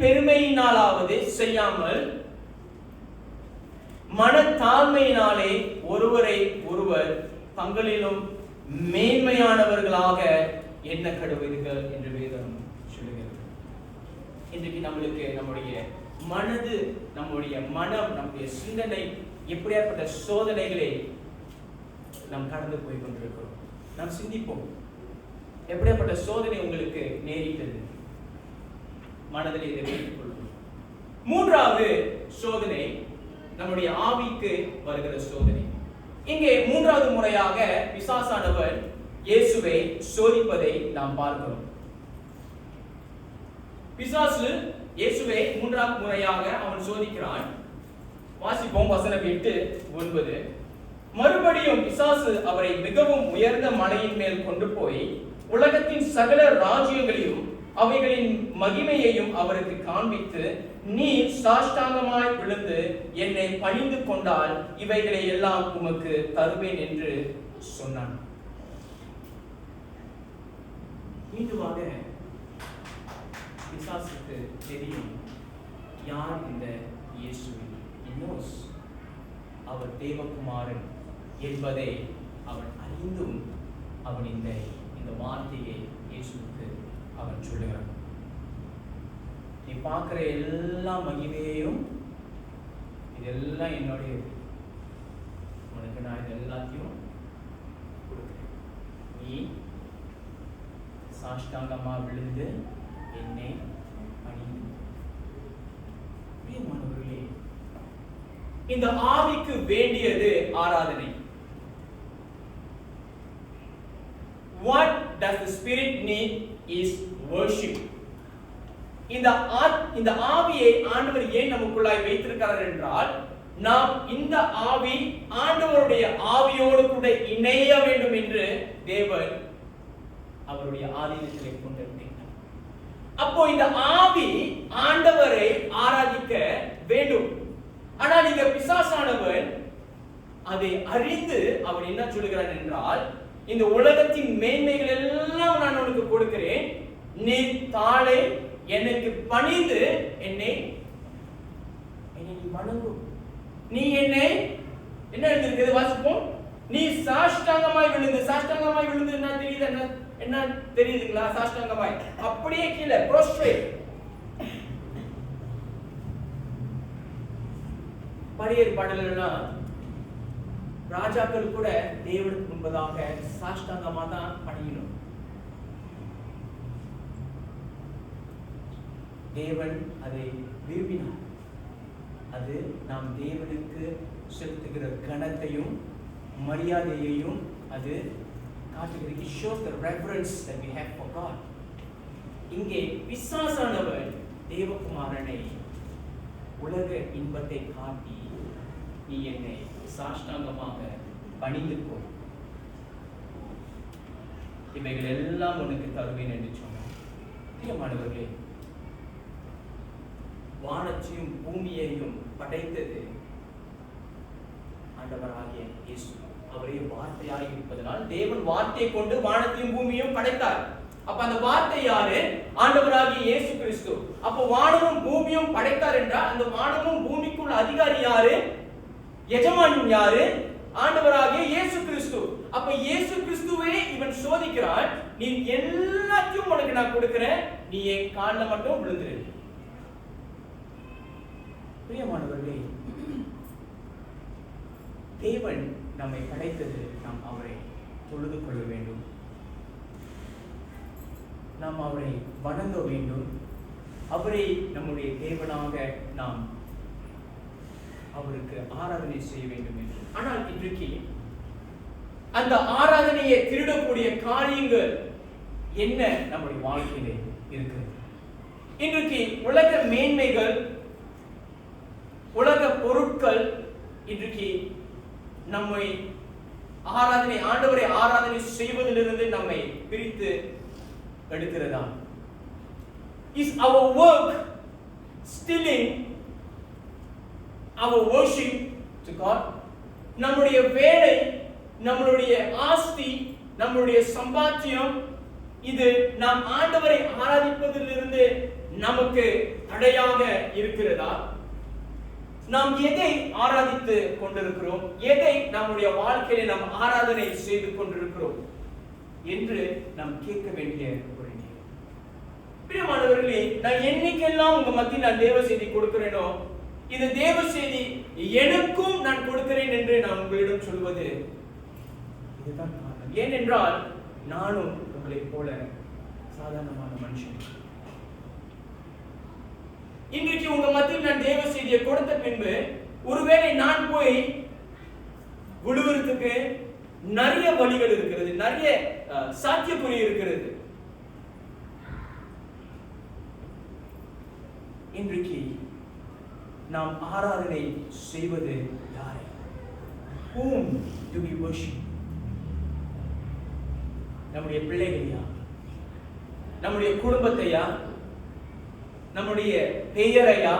பெருமையினாலாவது செய்யாமல் மனத்தாழ்மையினாலே ஒருவரை ஒருவர் தங்களிலும் மேன்மையானவர்களாக எண்ண கடவுள்கள் என்று வேதம் சொல்லுகிறது. இன்றைக்கு நம்மளுக்கு நம்முடைய மனது, நம்முடைய மனம், நம்முடைய சிந்தனை எப்படியாப்பட்ட சோதனைகளை நாம் கடந்து போய் கொண்டிருக்கிறோம். நாம் சிந்திப்போம், எப்படியாப்பட்ட சோதனை உங்களுக்கு நேரிட்டது, மனதில் இதை வைத்துக் கொள்ளும். மூன்றாவது சோதனை நம்முடைய ஆவிக்கு வருகிற சோதனை. இங்கே மூன்றாவது முறையாக பிசாசானவர் இயேசுவை சோதிப்பதை நாம் பார்க்கிறோம். பிசாசு இயேசுவை மூன்றாவது முறையாக அவன் சோதிக்கிறான். வாசிப்போம் வசனம் 8-9. மறுபடியும் பிசாசு அவரை மிகவும் உயர்ந்த மலையின் மேல் கொண்டு போய் உலகத்தின் சகல ராஜ்யங்களையும் அவைகளின் மகிமையையும் அவருக்கு காண்பித்து, நீ சாஷ்டாங்கமாய் விழுந்து என்னை பணிந்து கொண்டால் இவைகளை எல்லாம் உமக்கு தருவேன் என்று சொன்னான். மீண்டுமாக பிசாசுக்கு தெரியும் யார் இந்த இயேசு. அவர் தேவகுமாரன் என்பதை அவன் அறிந்தும் அவன் இந்த வார்த்தையை இயேசுவுக்கு அவன் சொல்லுகிறான். நீ பார்க்கிற எல்லா மகிமையையும் இதெல்லாம் என்னுடைய, உனக்கு நான் இது எல்லாத்தையும் கொடுக்கிறேன். நீ சாஷ்டாங்கமா விழுந்து என்னை பணிந்து. பிரியமானவர்களே, இந்த ஆவிக்கு வேண்டியது ஆராதனை. What does the spirit need is worship. இந்த ஆவியை ஆண்டவர் ஏன் நமக்குள்ளாய் வைத்திருக்கிறார் என்றால், நாம் இந்த ஆவி ஆண்டவருடைய ஆவியோடு கூட இணைய வேண்டும் என்று தேவன் அவருடைய ஆதீனத்திலே கொண்டிருக்கிறார். அப்போ இந்த ஆவி ஆண்டவரை ஆராதிக்க வேண்டும். ஆனால் இங்க பிசாசானவன் அதை அறிந்து அவன் என்ன சொல்லுகிறான் என்றால், இந்த உலகத்தின் மேன்மைகள் எல்லாம் நான் உனக்கு கொடுக்கிறேன், நீ தாளை எனக்கு பணிந்து என்னை வணங்கும். நீ என்னை என்ன எழுதிருக்கிறது வாசிப்போம். நீ சாஷ்டாங்கமாய் விழுந்து, சாஷ்டாங்கமாய் விழுந்து என்ன தெரியுது, என்ன தெரியுதுங்களா? சாஷ்டாங்கமாய் அப்படியே கீழே prostrate. பழைய பாடல்கள்லாம் ராஜாக்கள் கூட தேவனுக்கு முன்பதாக சாஷ்டாங்கமா தான் பணியணும். தேவன் அதை விரும்பினார். அது நாம் தேவனுக்கு செலுத்துகிற கனத்தையும் மரியாதையையும் அது காட்டுகிறது. It shows the reverence that we have for God. இங்கே பிசாசானவன் தேவகுமாரனை உலக இன்பத்தை காட்டி, நீ என்னை சாஷ்டாங்கமாக பணிந்துக்கோ, இவைகள் எல்லாம் உனக்கு தருவேன் என்று சொன்னார். பிரியமானவர்களே, வானத்தையும் பூமியையும் படைத்தது ஆண்டவராகிய இயேசு. அவரே வார்த்தையாய் இருப்பதனால் தேவன் வார்த்தையை கொண்டு வானத்தையும் பூமியையும் படைத்தார். அப்ப அந்த வார்த்தை யாரு? ஆண்டவராகிய இயேசு கிறிஸ்து. அப்ப வானமும் பூமியும் படைத்தார் என்றால் அந்த வானமும் பூமிக்குள்ள அதிகாரி யாரு? எஜமான் யாரு? ஆண்டவராகிய இயேசு கிறிஸ்து. அப்ப இயேசு கிறிஸ்துவே இவன் சோதிக்கிறான். நீ எல்லாத்தையும் உனக்கு நான் கொடுக்கிறேன், நீ என் காலில் மட்டும் விழுந்துரு. பிரியமானவர்களே, தேவன் நம்மை படைத்தது நாம் அவரை தொழுது கொள்ள வேண்டும், நாம் அவரை வணங்க வேண்டும், அவரை நம்முடைய தேவனாக நாம் அவருக்கு ஆராதனை செய்ய வேண்டும் என்று. ஆனால் இன்றைக்கு அந்த ஆராதனையை திருடக்கூடிய காரியங்கள் என்ன நம்முடைய வாழ்க்கையிலே இருக்கிறது? இன்றைக்கு உலக மேன்மைகள், உலக பொருட்கள் இன்றைக்கு நம்மை ஆண்டவரை ஆராதனை செய்வதிலிருந்து நம்மை பிரித்து எடுக்கிறதா? Is our work stealing our worship to God? நம்முடைய வேலை, நம்மளுடைய ஆஸ்தி, நம்மளுடைய சம்பாத்தியம், இது நாம் ஆண்டவரை ஆராதிப்பதிலிருந்து நமக்கு தடையாக இருக்கிறதா? நாம் எதை ஆராதித்து கொண்டிருக்கிறோம், எதை நம்முடைய வாழ்க்கையில நாம் ஆராதனை செய்து கொண்டிருக்கிறோம் என்று நாம் கேட்க வேண்டிய ஒரு நேரம். பிரியமானவர்களே, நான் என்னைக்கெல்லாம் உங்க மத்தியில் நான் தேவ செய்தி கொடுக்கிறேனோ, இது தேவ செய்தி எனக்கும் நான் கொடுக்கிறேன் என்று நான் உங்களிடம் சொல்வது இதுதான் காரணம். ஏனென்றால் நானும் உங்களை போல சாதாரணமான மனுஷன். இன்றைக்கு உங்க மத்தியில் நான் தேவ செய்தியை கொடுத்த பின்பு ஒருவேளை நான் போய் விழுவதற்கு நிறைய வழிகள் இருக்கிறது, நிறைய சாத்தியக்குறி இருக்கிறது. இன்றைக்கு நாம் ஆராதனை செய்வது யாரை? Whom do we worship? நம்முடைய பிள்ளைகளையா, நம்முடைய குடும்பத்தையா, நம்முடைய பெயரையா,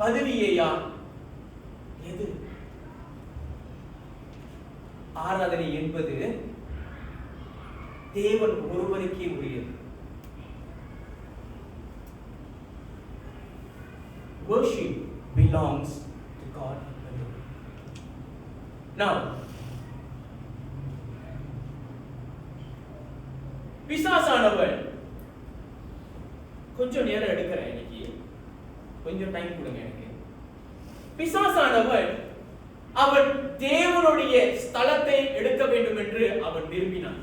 பதவியையா? எது? ஆராதனை என்பது தேவன் ஒருவருக்கே உரியது. Worship belongs to God alone. Now, பிசாசானவன், கொஞ்சம் நேரம் எடுக்கிறேன் இன்னைக்கு, கொஞ்சம் டைம் கொடுங்க எனக்கு. பிசாசானவன் அவன் தேவனுடைய ஸ்தலத்தை எடுக்க வேண்டும் என்று அவன் விரும்பினான்.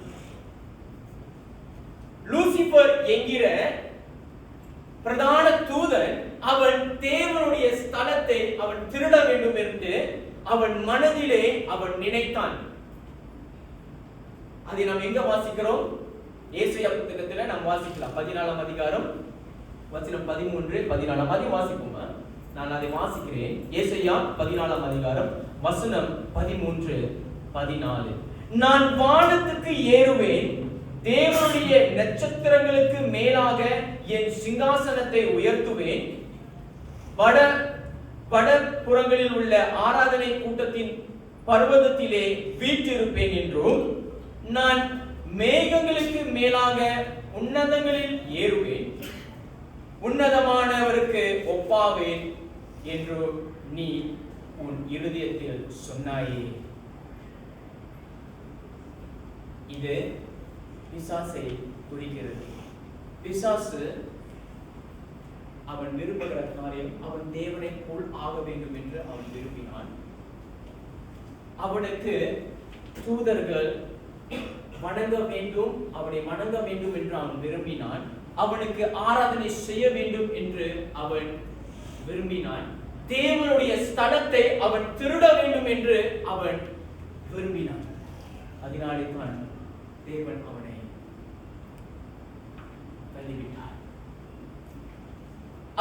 லூசிபர் என்கிற பிரதான தூதன் அவன் தேவனுடைய ஸ்தலத்தை அவன் திருட வேண்டும் என்று அவன் மனதிலே அவன் நினைத்தான். அதை நாம் எங்க வாசிக்கிறோம்? ஏசாயா புத்தகத்தில் நாம் வாசிக்கலாம். 14ஆம் அதிகாரம் வசனம் 13, 14 வாசிப்போமா? நான் அதை வாசிக்கிறேன். ஏசாயா 14ஆம் அதிகாரம் வசனம் 13, 14. நான் வானத்துக்கு ஏறுவேன், தேவனுடைய நட்சத்திரங்களுக்கு மேலாக என் சிங்காசனத்தை உயர்த்துவேன், வட புறங்களில் உள்ள ஆராதனை கூட்டத்தின் பர்வதத்திலே வீற்றிருப்பேன் என்றும், நான் மேகங்களுக்கு மேலாக உன்னதங்களில் ஏறுவேன், உன்னதமானவருக்கு ஒப்பாவேன் என்று நீ உன் இருதயத்தில் சொன்னாயே. இது பிசாசை குறிக்கிறது. பிசாசு அவன் விரும்புகிற காரியம், அவன் தேவனை போல் ஆக வேண்டும் என்று அவன் விரும்பினான். அவனுக்கு தூதர்கள் வணங்க வேண்டும், அவனை வணங்க வேண்டும் என்று அவன் விரும்பினான். அவனுக்கு ஆராதனை செய்ய வேண்டும் என்று அவன் விரும்பினான். தேவனுடைய ஸ்தலத்தை அவன் திருட வேண்டும் என்று அவன் விரும்பினான். அதனாலே தான் தேவன் அவனை தள்ளிவிட்டார்.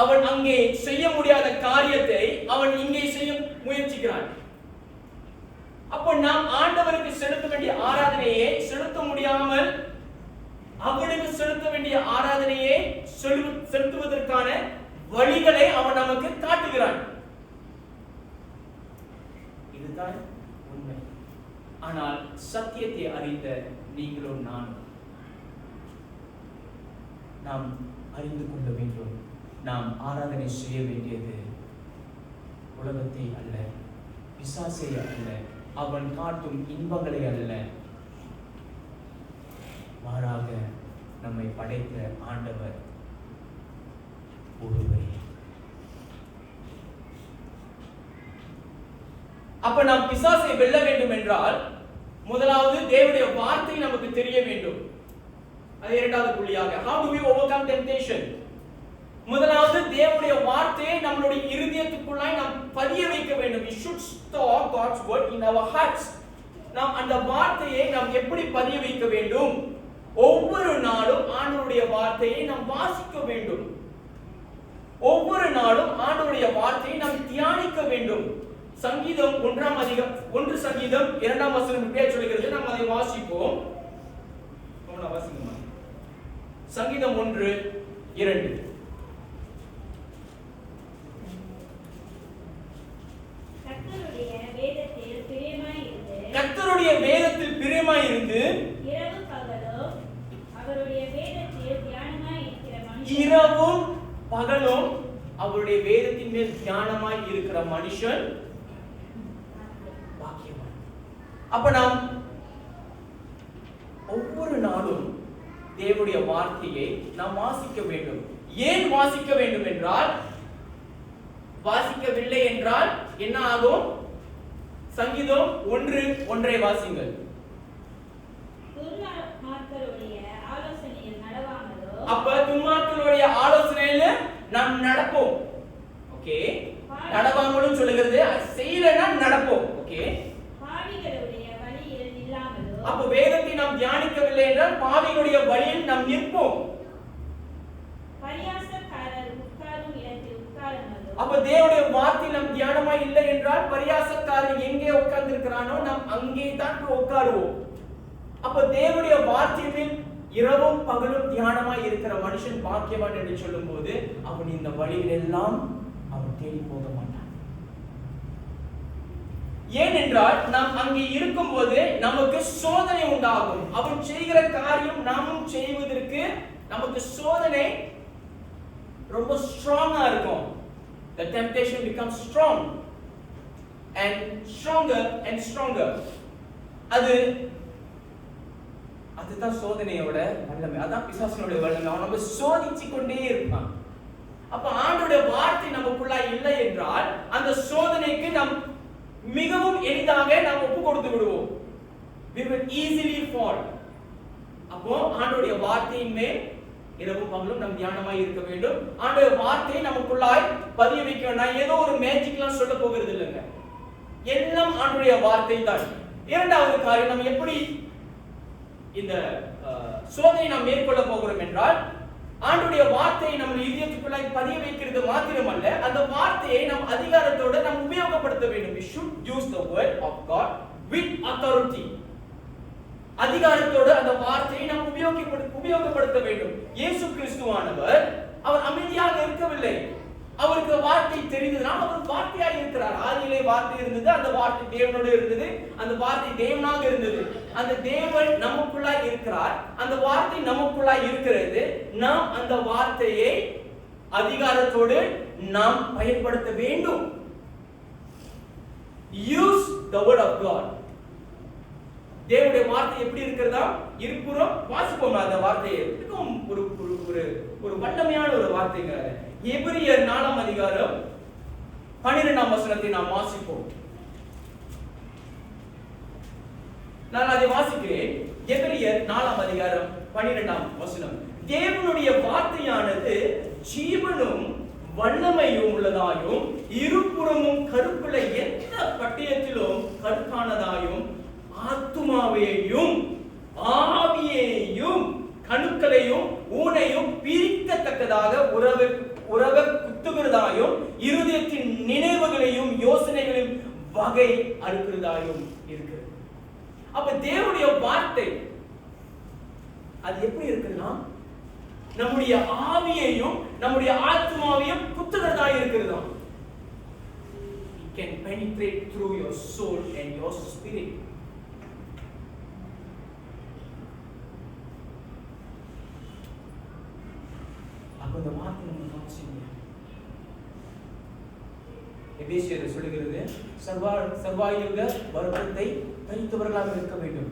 அவன் அங்கே செய்ய முடியாத காரியத்தை அவன் இங்கே செய்ய முயற்சிக்கிறான். அப்போ நாம் ஆண்டவருக்கு செலுத்த வேண்டிய ஆராதனையை செலுத்த முடியாமல் அவனுக்கு செலுத்த வேண்டிய ஆராதனையை செலுத்துவதற்கான வழிகளை அவன் நமக்கு காட்டுகிறான். இதுதான் உண்மை. ஆனால் சத்தியத்தை அறிந்த நீங்களும் நானும் நாம் அறிந்து கொள்ள வேண்டும். நாம் ஆராதனை செய்ய வேண்டியது உலகத்தை அல்ல, பிசாசை அல்ல, அவன் காட்டும் இன்பங்களை அல்ல, மாறாக நம்மை படைத்த ஆண்டவர் ஒருவரே. அப்ப நாம் பிசாசை வெல்ல வேண்டும் என்றால் முதலாவது தேவனுடைய வார்த்தை நமக்கு தெரிய வேண்டும். அது இரண்டாவது புள்ளியாக. How do we overcome temptation? முதலாவது தேவனுடைய வார்த்தையை நம்மளுடைய இருதயத்துக்குள்ளாய் நாம் பதிய வைக்க வேண்டும். We should store God's word in our hearts. நாம் அந்த வார்த்தையை நாம் எப்படி பதிய வைக்க வேண்டும்? ஒவ்வொரு நாளும் ஆண்டவருடைய வார்த்தையை நாம் வாசிக்க வேண்டும். ஒவ்வொரு நாளும் ஆண்டவருடைய வார்த்தையை நாம் தியானிக்க வேண்டும். சங்கீதம் 1 சங்கீதம் 2 வசனம் இப்படியே சொல்கிறது. நாம் அதை வாசிப்போம். சங்கீதம் 1:2. கர்த்தருடைய வேதத்தில் பிரியமாயிருந்து இரவும் பகலும் அவருடைய வேதத்தின் மேல் தியானமாய் இருக்கிற மனுஷன் பாக்கியவான். அப்ப நாம் ஒவ்வொரு நாளும் தேவனுடைய வார்த்தையை நாம் வாசிக்க வேண்டும். ஏன் வாசிக்க வேண்டும் என்றால், வாசிக்கவில்லை என்றால் என்ன ஆகும்? சங்கீதம் 1:1 வாசிங்கள். அப்ப துன்மார்க்கருடைய ஆலோசனையில நாம் நடப்போம். ஓகே, நடவாமலும் சொல்லுகிறது, செய்யலனா நடப்போம். ஓகே, அப்ப வேதத்தை நாம் தியானிக்கவில்லை என்றால் பாவிகளுடைய வழியில் நாம் நிற்போம். அப்ப தேவனுடைய வார்த்தை நாம் தியானமாய் இல்லை என்றால் பரியாசக்காரன் எங்கே உட்கார்ந்து இருக்கிறானோ நாம் அங்கே தான் உட்காருவோம். அப்ப தேவனுடைய வார்த்தையில் இரவும் பகலும் தியானமாய் இருக்கிற மனுஷன் பாக்கியவான் என்று சொல்லும் போது அவன் இந்த வழியில் எல்லாம் அவன் தேடி போக மாட்டான். ஏனென்றால் நாம் அங்கே இருக்கும் போது நமக்கு சோதனை உண்டாகும். அவன் செய்கிற காரியம் நாமும் செய்வதற்கு நமக்கு சோதனை ரொம்ப ஸ்ட்ராங்கா இருக்கும். The temptation becomes strong and stronger and stronger. அதுதான் சோதனையோட வல்லமை, அதான் பிசாசனுடைய வல்லமை. அவன் நம்ம சோதிச்சு கொண்டே இருப்பான். அப்ப ஆண்டோட வார்த்தை நமக்குள்ள இல்லை என்றால் அந்த சோதனைக்கு நாம் மிகவும் எளிதாக நாம் ஒப்பு கொடுத்து விடுவோம். We will easily fall. அப்போ ஆண்டோடைய வார்த்தையின் மேல் இரவும் பகலும் நம் தியானமாய் இருக்க வேண்டும். ஆண்டோட வார்த்தையை நமக்குள்ளாய் பதிய வைக்க வேண்டும். நான் ஏதோ ஒரு மேஜிக்லாம் சொல்ல போகிறது இல்லைங்க, எல்லாம் ஆண்டோடைய வார்த்தை தான். இரண்டாவது காரியம், நாம் எப்படி இந்த சோதனை நாம் மேற்கொள்ள போகிறோம் என்றால், ஆண்டவருடைய வார்த்தையை நம்ம இதயத்துக்குள்ளாய் பதிய வைக்கிறது மாத்திரமல்ல, அந்த வார்த்தையை நாம் அதிகாரத்தோடு நாம் உபயோகப்படுத்த வேண்டும். We should use the word of God with authority. அதிகாரத்தோடு அந்த வார்த்தையை நாம் உபயோகப்படுத்த வேண்டும். இயேசு கிறிஸ்துவானவர் அவர் அமைதியாக இருக்கவில்லை. அவருக்கு வார்த்தை தெரிந்ததுனால் அவர் வார்த்தையாக இருக்கிறார். ஆதியிலே வார்த்தை இருந்தது, அந்த வார்த்தை தேவனோடு இருந்தது, அந்த வார்த்தை தேவனாக இருந்தது. அந்த தேவன் நமக்குள்ளாய் இருக்கிறார், அந்த வார்த்தை நமக்குள்ளாய் இருக்கிறது. நாம் அந்த வார்த்தையை அதிகாரத்தோடு நாம் பயன்படுத்த வேண்டும். Use the word of God. தேவனுடைய வார்த்தை எப்படி இருக்கிறதா? இருபுறம் வாசிப்போம் அந்த வார்த்தையை. ஒரு வல்லமையான ஒரு வார்த்தைங்க. எபிரியர் 4ஆம் அதிகாரம் 12ஆம் வசனத்தை நாம் வாசிப்போம். நான் அதை வாசிக்கிறேன். எபிரியர் 4ஆம் அதிகாரம் 12ஆம் வசனம். தேவனுடைய வார்த்தையானது ஜீவனும் வல்லமையும் உள்ளதாயும் இருபுறமும் கருக்குள்ள எந்த பட்டயத்திலும் கருக்கானதாயும் ஆத்துமாவையும் ஆவியையும் கணுக்களையும் ஊனையும் பிரிக்கத்தக்கதாக உறவ குத்துகிறதாயும் இருதயத்தின் நினைவுகளையும் யோசனைகளையும் வகை அறுக்கிறதாயும் இருக்கிறது. அப்ப தேவனுடைய வார்த்தை அது எப்படி இருக்குன்னா நம்முடைய ஆவியையும் நம்முடைய ஆத்மாவையும் குத்துகிறதா இருக்கிறதா. It can penetrate through your soul and your spirit. அப்ப இந்த வார்த்தை நம்ம காட்சிங்க. எபேசியர் சொல்லுகிறது, சர்வாயுக வர்க்கத்தை தரித்தவர்களாக இருக்க வேண்டும்.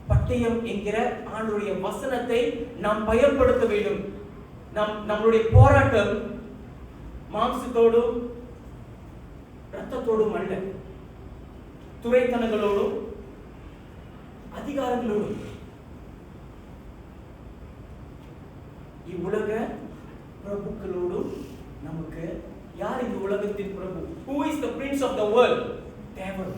பட்டயம் என்கிற ஆண்டவருடைய வசனத்தை நாம் பயன்படுத்த வேண்டும். நம்மளுடைய போராட்டம் மாம்சத்தோடும் இரத்தத்தோடும் அல்ல, துரைத்தனங்களோடும் அதிகாரங்களோடும். இவ்வுலக பிரபுக்களோடும். நமக்கு யார் இந்த உலகத்தின் பிரபு? Who is the prince of the world? Devil.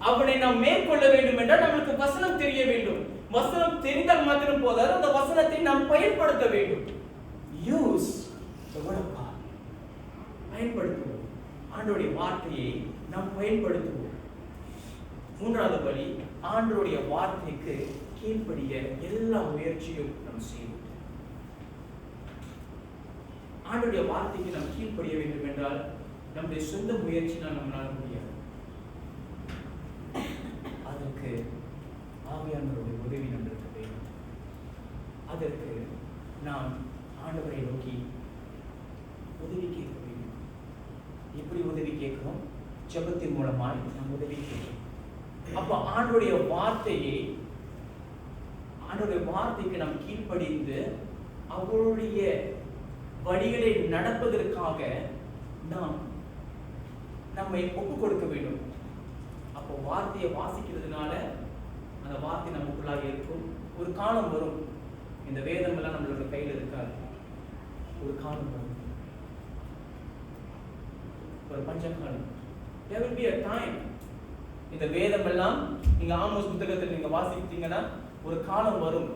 அவனை நாம் மேற்கொள்ள வேண்டும் என்றால் நமக்கு வசனம் தெரிய வேண்டும். வசனம் தெரிந்தால் மாத்திரம் போதாது, அந்த வசனத்தை நாம் பயன்படுத்த வேண்டும். Use the word of God. பயன்படுத்துவோம். ஆண்டவருடைய வார்த்தையை நாம் பயன்படுத்துவோம். மூன்றாவது வழி, ஆண்டவருடைய வார்த்தைக்கு கீழ்ப்படிய எல்லா முயற்சியும் நாம் செய்வோம். ஆண்டவருடைய வார்த்தைக்கு நாம் கீழ்ப்படிய வேண்டும் என்றால் நம்முடைய சொந்த முயற்சினால் நம்மளால முடியாது. அதற்கு ஆவியானவருடைய உதவி நம்மளுக்கு வேண்டும். அதற்கு நாம் ஆண்டவரை நோக்கி உதவி கேட்க வேண்டும். எப்படி உதவி கேட்கிறோம்? ஜெபத்தின் மூலமாய் நாம் உதவி கேட்கிறோம். அப்ப ஆண்டவருடைய வார்த்தைக்கு நாம் கீழ்ப்படிந்து அவருடைய வழிகளை நடப்பதற்காக நாம் நம்மை ஒப்புக் கொடுக்க வேண்டும். அப்போ வார்த்தையை வாசிக்கிறதுனால அந்த வார்த்தை நமக்குள்ளாக இருக்கும். ஒரு காலம் வரும், இந்த வேதம் எல்லாம் நம்மளோட கையில் இருக்காது. ஒரு காலம் வரும், ஒரு பஞ்சகாலம். There will be a time. இந்த வேதம் எல்லாம் நீங்க ஆமோஸ் புத்தகத்தில் நீங்க வாசித்தீங்கன்னா ஒரு காலம் வரும்,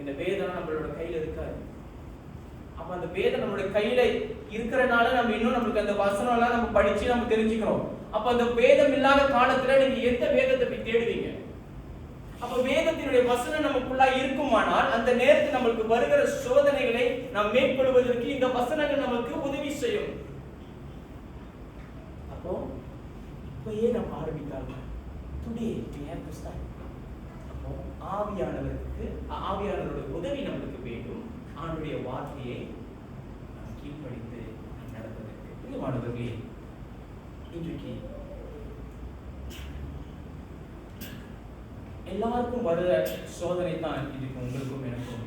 இந்த வேதம் நம்மளோட கையில் இருக்காது. அப்ப அந்த வேதம் நம்மளோட கையில இருக்கிறனால நம்ம இன்னும் நம்மளுக்கு அந்த வசனம் எல்லாம் நம்ம படிச்சு நம்ம தெரிஞ்சுக்கிறோம். அப்ப அந்த வேதம் இல்லாத காலத்துல நீங்க எந்த வேதத்தை போய் தேடுவீங்க? அப்ப வேதத்தினுடைய வசனம் நமக்குள்ளா இருக்குமானால் அந்த நேரத்தில் நமக்கு வருகிற சோதனைகளை நாம் மேற்கொள்வதற்கு இந்த வசனங்கள் நமக்கு உதவி செய்யும். அப்போ இப்பயே நம்ம ஆரம்பித்தாங்க. Today we have to start. அப்போ ஆவியானவருடைய உதவி நமக்கு வேண்டும். ஆண்டவருடைய வார்த்தையை நாம் கீழ்ப்படிந்து நடப்பதற்கு. பிரியமானவர்களே, இன்றைக்கு எல்லாருக்கும் வர சோதனை தான் இன்றைக்கு உங்களுக்கும் எனக்கும்.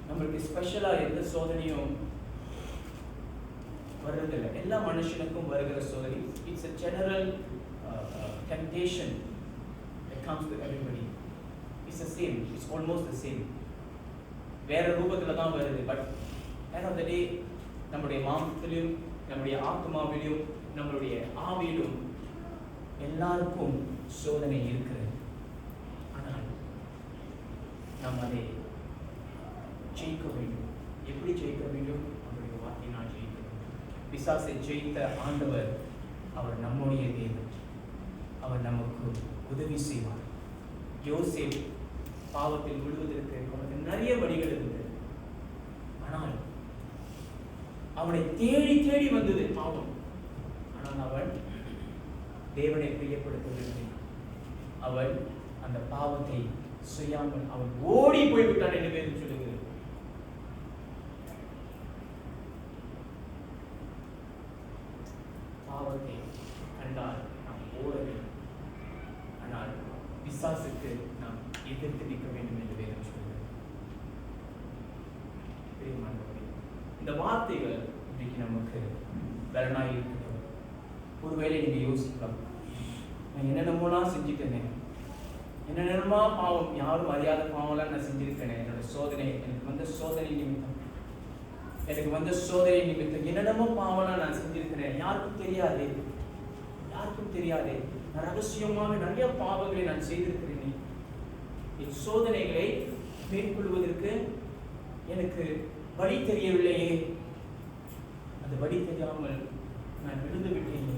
நம்மளுக்கு ஸ்பெஷலா எந்த சோதனையும் வர்றதில்லை. எல்லா மனுஷனுக்கும் வருகிற சோதனை. It's a general temptation that comes to everybody. It's the same. It's almost the same. வேற ரூபத்துல தான் வருது. But end of the day நம்முடைய மாம்சத்திலும் நம்முடைய ஆத்மாவிலும் நம்மளுடைய ஆவியிலும் எல்லாருக்கும் சோதனை இருக்கிறது. ஆனால் நாம் அதை ஜெயிக்க வேண்டும். எப்படி ஜெயிக்க வேண்டும்? அவருடைய வார்த்தையினால் ஜெயிக்க வேண்டும். பிசாசை ஜெயித்த ஆண்டவர் அவர் நம்முடைய தேவன். அவர் நமக்கு உதவி செய்வார். யோசேப் பாவத்தில் விழுவதற்கு அவருக்கு நிறைய வழிகள் இருந்தது. ஆனால் அவனை தேடி தேடி வந்தது பாவம். ஆனால் அவன் தேவனை பிரியப்படுத்தவில்லை. அவன் அந்த பாவத்தை செய்யாமல் அவன் ஓடி போய்விட்டான் என்று வேதம் சொல்லுகிறது. பாவத்தை கண்டால் நாம் ஓட வேண்டும், ஆனால் பிசாசுக்கு நாம் எதிர்த்து நிற்க வேண்டும் என்று வேதம் சொல்லுகிறது. இந்த வார்த்தைகள் இன்றைக்கு நமக்கு பலனாய் இருக்கிறது. ஒருவேளை நீங்க யோசிக்கலாம், நான் என்னென்னமோலாம் செஞ்சுட்டேனே, என்னென்னமா பாவம், யாரும் அறியாத பாவம்லாம் நான் செஞ்சிருக்கேனே, என்னோட சோதனை, எனக்கு வந்த சோதனை நிமித்தம் என்னென்னமோ பாவம்லாம் நான் செஞ்சிருக்கிறேன், யாருக்கும் தெரியாது, நான் ரகசியமாக நிறைய பாவங்களை நான் செய்திருக்கிறேனே, என் சோதனைகளை மேற்கொள்வதற்கு எனக்கு வழி தெரியவில்லையே, அந்த வழி தெரியாமல் நான் விழுந்து விட்டேனே,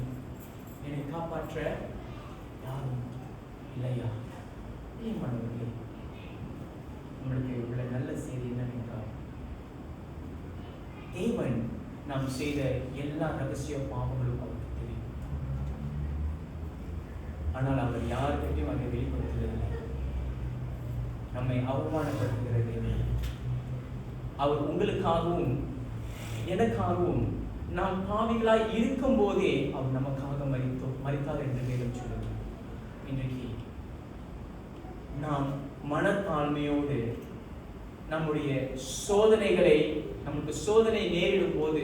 என்னை காப்பாற்ற யாரும் இல்லையா? மாணவர்களே, உங்களுக்கு உள்ள நல்ல செய்தி என்னவென்றால், தேவன் நாம் செய்த எல்லா ரகசிய பாவங்களும் அவருக்கு தெரியும். ஆனால் அவர் யாருக்கிட்டையும் அதை வெளிப்படுத்துவதில்லை. நம்மை அவமானப்படுத்துகிறது. அவர் உங்களுக்காகவும் எனக்காகவும் நாம் பாவிகளாய் இருக்கும் போதே அவர் நமக்காக மரித்தார் என்று வேதம் சொல்லுது. இன்றைக்கு நாம் மனத்தாழ்மையோடு நம்முடைய சோதனைகளை, நமக்கு சோதனை நேரிடும் போது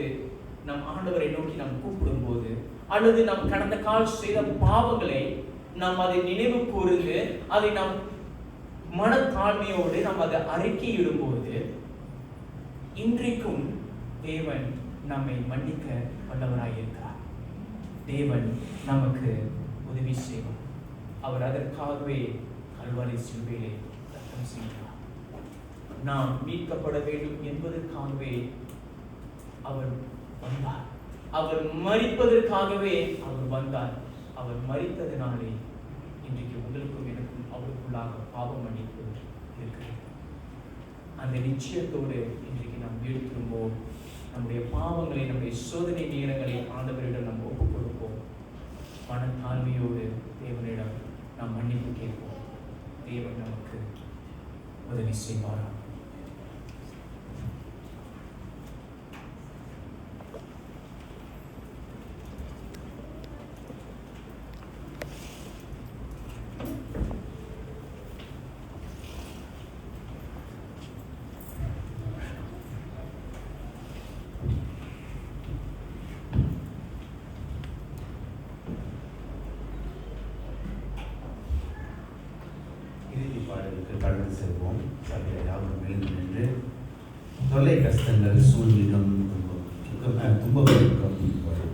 நம் ஆண்டவரை நோக்கி நாம் கூப்பிடும் போது, அல்லது நாம் கடந்த கால செய்த பாவங்களை நாம் அதை நினைவு கூர்ந்து அதை நாம் மனத்தாழ்மையோடு நாம் அதை அறிக்கையிடும் போது, இன்றைக்கும் தேவன் நம்மை மன்னிக்க வல்லவராயிருக்கிறார். தேவன் நமக்கு உதவி செய்வார். அவர் அதற்காகவே கல்வாரி சிலுவையிலே ரத்தம் செய்தார். நாம் மீட்கப்பட வேண்டும் என்பதற்காகவே அவர் வந்தார். அவர் மரிப்பதற்காகவே அவர் வந்தார். அவர் மரித்ததினாலே இன்றைக்கு உங்களுக்கும் எனக்கும் அவருக்குள்ளாக பாவம் மன்னிப்பு இருக்கிறது. அந்த நிச்சயத்தோடு இன்றைக்கு நாம் வீடு திரும்புவோம். நம்முடைய பாவங்களை, நம்முடைய சோதனை நேரங்களை ஆண்டவரிடம் நாம் ஒப்புக் கொடுப்போம். மனத்தாழ்மையோடு தேவனிடம் நாம் மன்னிப்பு கேட்போம். தேவன் நமக்கு உதவி செய்வார். கடந்து செல்வோம். சபையில் யாரும் எழுந்து நின்று தொல்லை கஷ்டங்கள் சூழ்நிலும் துன்பங்களுக்கும் வரும்.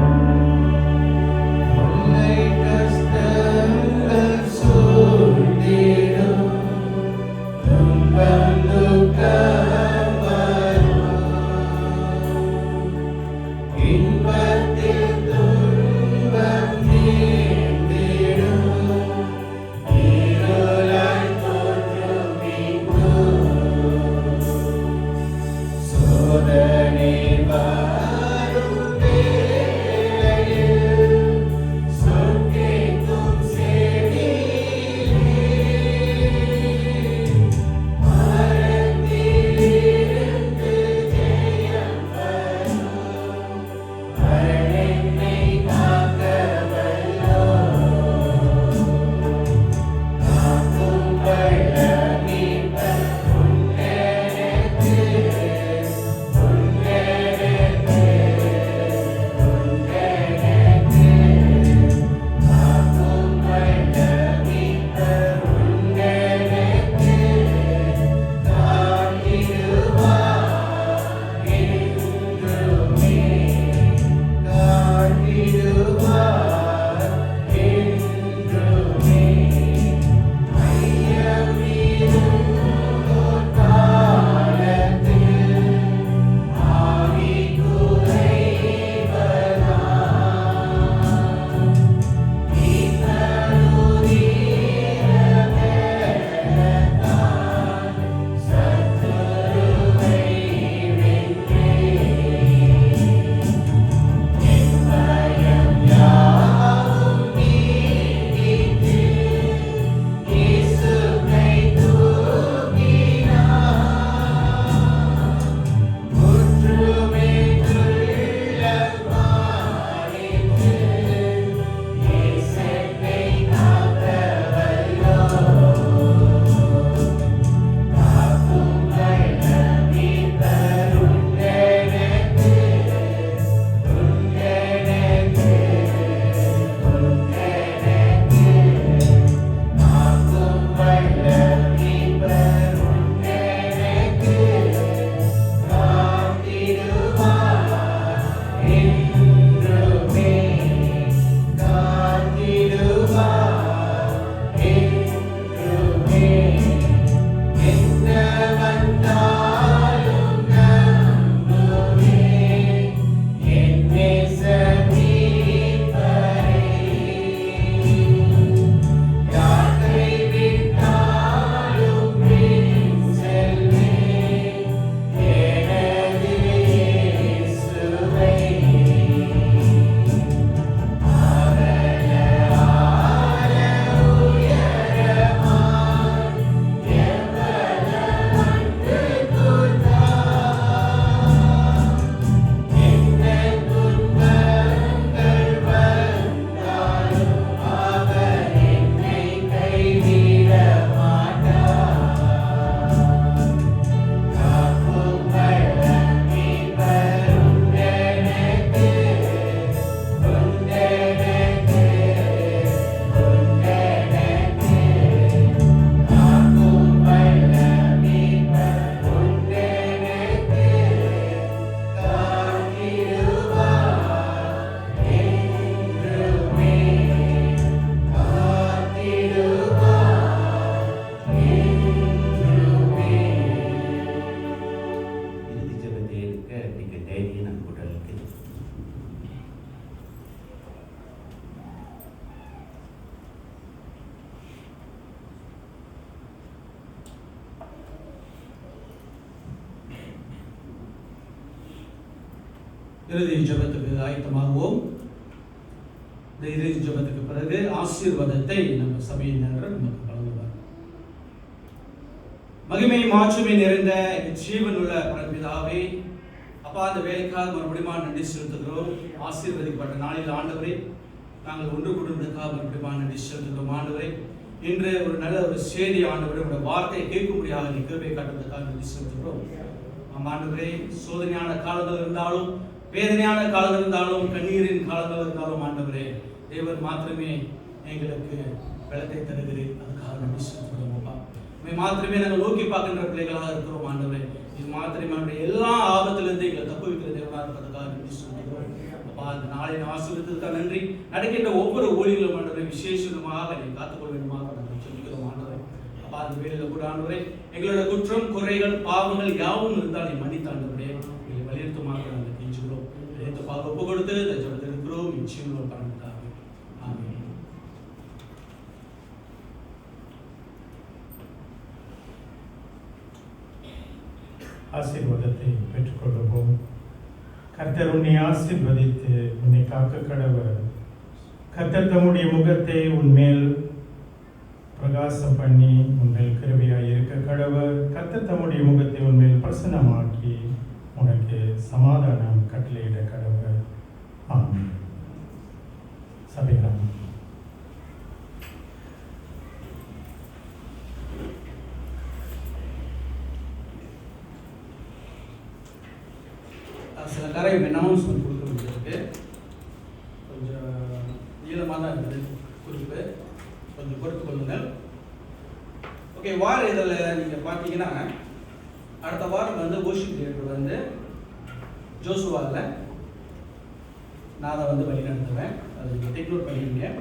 Thank இறுதி ஜெபத்துக்கு ஆயத்தமாகுவோம். இந்த இறுதி ஜெபத்துக்கு பிறகு ஆசீர்வாதத்தை நம்ம சபையினர் நமக்கு வழங்குவார். மகிமை மாட்சிமை நிறைந்த ஜீவனுள்ள பரம்பிதாவே, அப்பா அந்த வேலைக்காக மறுபடியும் நன்றி செலுத்துகிறோம். ஆசீர்வதிக்கப்பட்ட நாளில் ஆண்டவரே நாங்கள் ஒன்று கூடுவதற்காக மறுபடியும் நன்றி செலுத்துகிறோம். ஆண்டவரே இன்று ஒரு நல்ல ஒரு செய்தி ஆண்டவரே உடைய வார்த்தையை கேட்கும்படியாக நீ கிருபை காட்டுவதற்காக நன்றி செலுத்துகிறோம். ஆண்டவரே சோதனையான காலங்கள் இருந்தாலும், வேதனையான காலங்கள் இருந்தாலும், கண்ணீரின் காலங்கள் இருந்தாலும் ஆண்டவரே தேவன் மாத்திரமே எங்களுக்கு பலத்தை தருகிறேன். அதுக்காக நன்றி செலுத்துகிறோம். அப்பா மாத்திரமே நாங்கள் நோக்கி பார்க்கின்ற பிள்ளைகளாக இருக்கிறோம். ஆண்டவரே இது மாத்திரமே எல்லா ஆபத்திலிருந்து எங்களை தப்பு வைக்கிற தேவனாக இருப்பதற்காக நன்றி செலுத்துகிறோம். அப்பா அந்த நாளை ஆசீர்வதித்ததற்காக நன்றி. நடக்கின்ற ஒவ்வொரு ஊழியர்களும் ஆண்டவரை விசேஷமாக நீ காத்துக்கொள்ள வேண்டுமாக நாங்கள் சொல்லிக்கிறோம். ஆண்டவரை அப்பா அந்த வேலையில் கூட ஆண்டவரை எங்களோட குற்றம் குறைகள் பாவங்கள் யாவும் இருந்தால் நீ மன்னித்தாண்டவரே எங்களை வலியுறுத்தமாக நாங்கள் கெஞ்சுகிறோம். ஒப்பு கொடுத்து இந்த ஜெபத்தில் இருக்கிறோம். நிச்சயம் பரம்பிட்டாங்க. ஆமென். ஆசீர்வாதத்தை பெற்றுக்கொள்வோம். கர்த்தர் உன்னை ஆசீர்வதித்து உன்னை காக்க கடவர். கர்த்தர் தம்முடைய முகத்தை உன்மேல் பிரகாசம் பண்ணி உன்மேல் கிருபையாய் இருக்க கடவர். கர்த்தர் தம்முடைய முகத்தை உன்மேல் பிரசன்னமாக்கி உனக்கு சமாதானம் கட்டளையிட கடவர். ஆமென். சபையாம் சில காரியம் அனௌன்ஸ்மெண்ட் கொடுக்க வேண்டியிருக்கு. கொஞ்சம் நீளமாக தான் இருக்குது குறிப்பு, கொஞ்சம் பொறுத்து கொள்ளுங்கள். ஓகே, வார இதில் நீங்கள் பார்த்தீங்கன்னா அடுத்த வாரம் வந்து worship leader வந்து ஜோசுவாவில் நான் அதை வந்து வழி நடத்துவேன். அது நீங்கள் டேக் நோட் பண்ணிடுங்க.